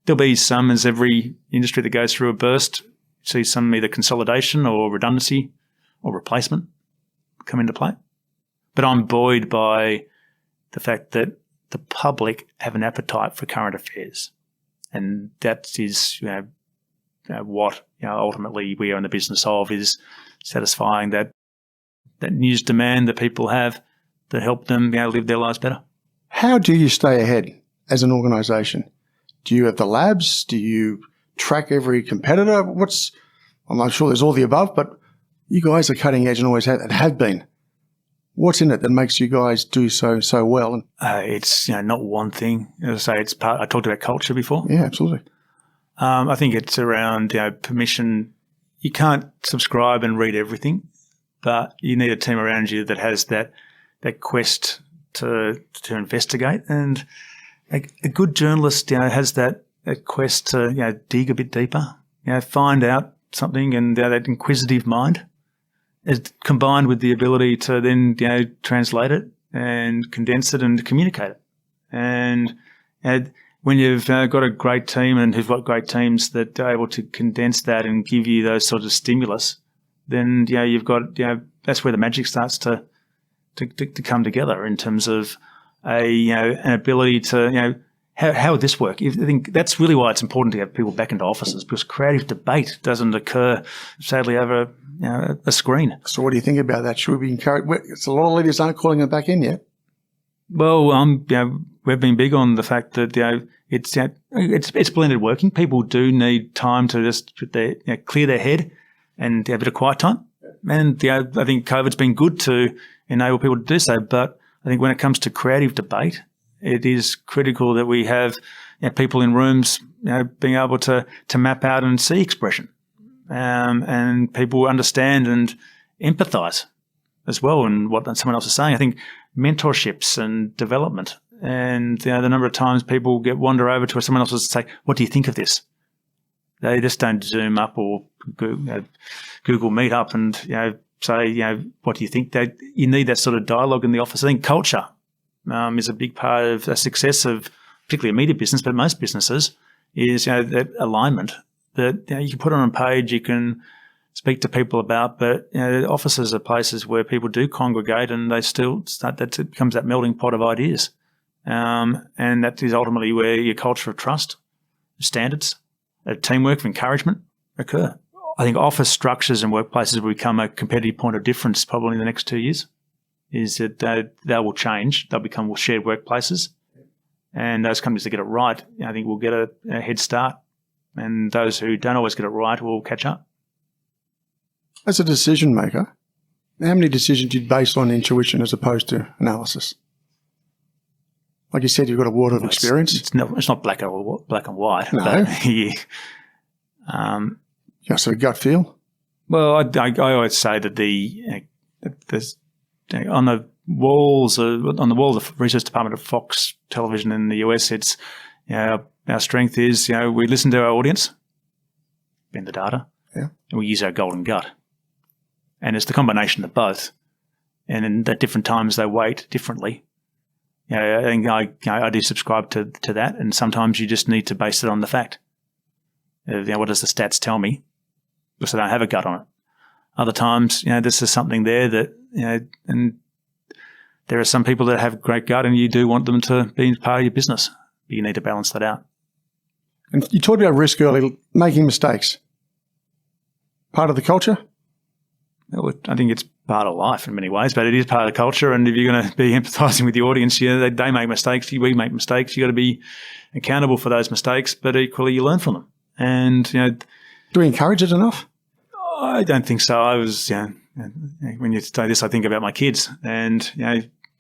there'll be some, as every industry that goes through a burst, see some either consolidation or redundancy or replacement come into play. But I'm buoyed by the fact that the public have an appetite for current affairs. And that is what ultimately we are in the business of, is satisfying that news demand that people have that help them live their lives better. How do you stay ahead as an organisation? Do you have the labs? Do you track every competitor? I'm not sure there's all the above, but you guys are cutting edge and always have been. What's in it that makes you guys do so well? It's not one thing. As I say, it's part. I talked about culture before. Yeah, absolutely. I think it's around permission. You can't subscribe and read everything, but you need a team around you that has that quest to investigate. And a good journalist has that quest to dig a bit deeper, find out something, and that inquisitive mind is combined with the ability to then translate it and condense it and communicate it. And when you've got a great team and who've got great teams that are able to condense that and give you those sort of stimulus, then you've got that's where the magic starts to come together in terms of an ability to how would this work? I think that's really why it's important to have people back into offices, because creative debate doesn't occur, sadly, over a screen. So what do you think about that? Should we be encouraged? It's a lot of leaders aren't calling them back in yet. Well, we've been big on the fact that it's blended working. People do need time to just clear their head and a bit of quiet time. And I think COVID's been good to enable people to do so. But I think when it comes to creative debate, it is critical that we have people in rooms being able to map out and see expression, and people understand and empathise as well in what someone else is saying. I think mentorships and development, and the number of times people wander over to someone else and say, "What do you think of this?" They just don't Zoom up or Google Meet up and say, "What do you think?" You need that sort of dialogue in the office. I think culture is a big part of the success of particularly a media business, but most businesses, is that alignment that you can put on a page, you can speak to people about, but offices are places where people do congregate and they still start, that becomes that melting pot of ideas. And that is ultimately where your culture of trust, standards, teamwork, of encouragement occur. I think office structures and workplaces will become a competitive point of difference probably in the next 2 years, is that they will change. They'll become shared workplaces. And those companies that get it right, I think will get a head start. And those who don't always get it right will catch up. As a decision maker, how many decisions do you base on intuition as opposed to analysis? Like you said, you've got a world of experience. It's not black and white. No. But, yeah. You got sort of gut feel? Well, I always say that on the walls of the research department of Fox Television in the US, it's our strength is we listen to our audience, bend the data, and we use our golden gut, and it's the combination of both. And at different times they weight differently. I think I do subscribe to that, and sometimes you just need to base it on the fact. What does the stats tell me? Because I don't have a gut on it. Other times, this is something there that, and there are some people that have great gut and you do want them to be part of your business. But you need to balance that out. And you talked about risk earlier, making mistakes. Part of the culture? I think it's part of life in many ways, but it is part of the culture. And if you're going to be empathising with the audience, they make mistakes, we make mistakes. You've got to be accountable for those mistakes, but equally you learn from them. And, do we encourage it enough? I don't think so. I was, when you say this, I think about my kids, and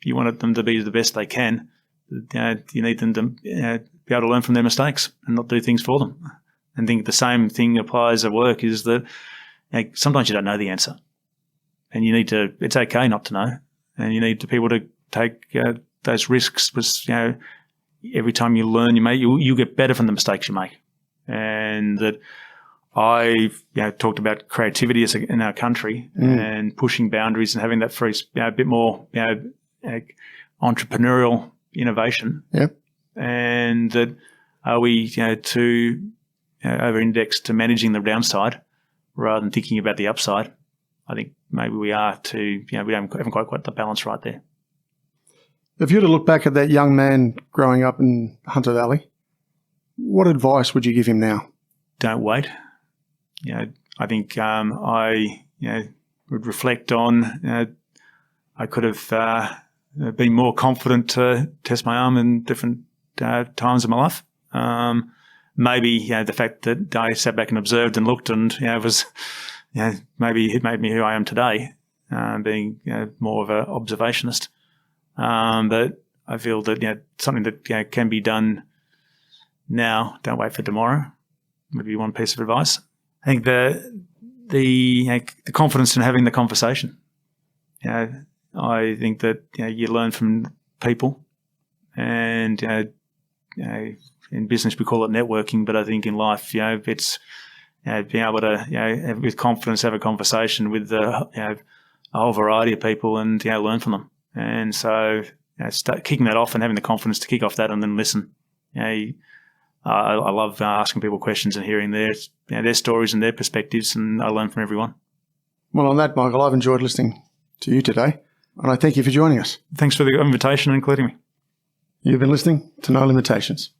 you want them to be the best they can. You need them to be able to learn from their mistakes and not do things for them. And I think the same thing applies at work. Is that sometimes you don't know the answer, and you need to. It's okay not to know, and you need people to take those risks. Because every time you learn, you get better from the mistakes you make, and that. I've talked about creativity in our country and pushing boundaries and having that free, a bit more entrepreneurial innovation. Yep. And that are we too over-indexed to managing the downside rather than thinking about the upside? I think maybe we are too. We haven't quite got the balance right there. If you were to look back at that young man growing up in Hunter Valley, what advice would you give him now? Don't wait. I think I would reflect on I could have been more confident to test my arm in different times of my life. Maybe the fact that I sat back and observed and looked and was maybe it made me who I am today, being more of an observationist. But I feel that something that can be done now. Don't wait for tomorrow. Would be one piece of advice. I think the confidence in having the conversation. I think that you learn from people, and in business we call it networking, but I think in life, it's being able to with confidence have a conversation with a whole variety of people and learn from them. And so start kicking that off and having the confidence to kick off that and then listen. I love asking people questions and hearing their stories and their perspectives, and I learn from everyone. Well, on that, Michael, I've enjoyed listening to you today, and I thank you for joining us. Thanks for the invitation and including me. You've been listening to No Limitations.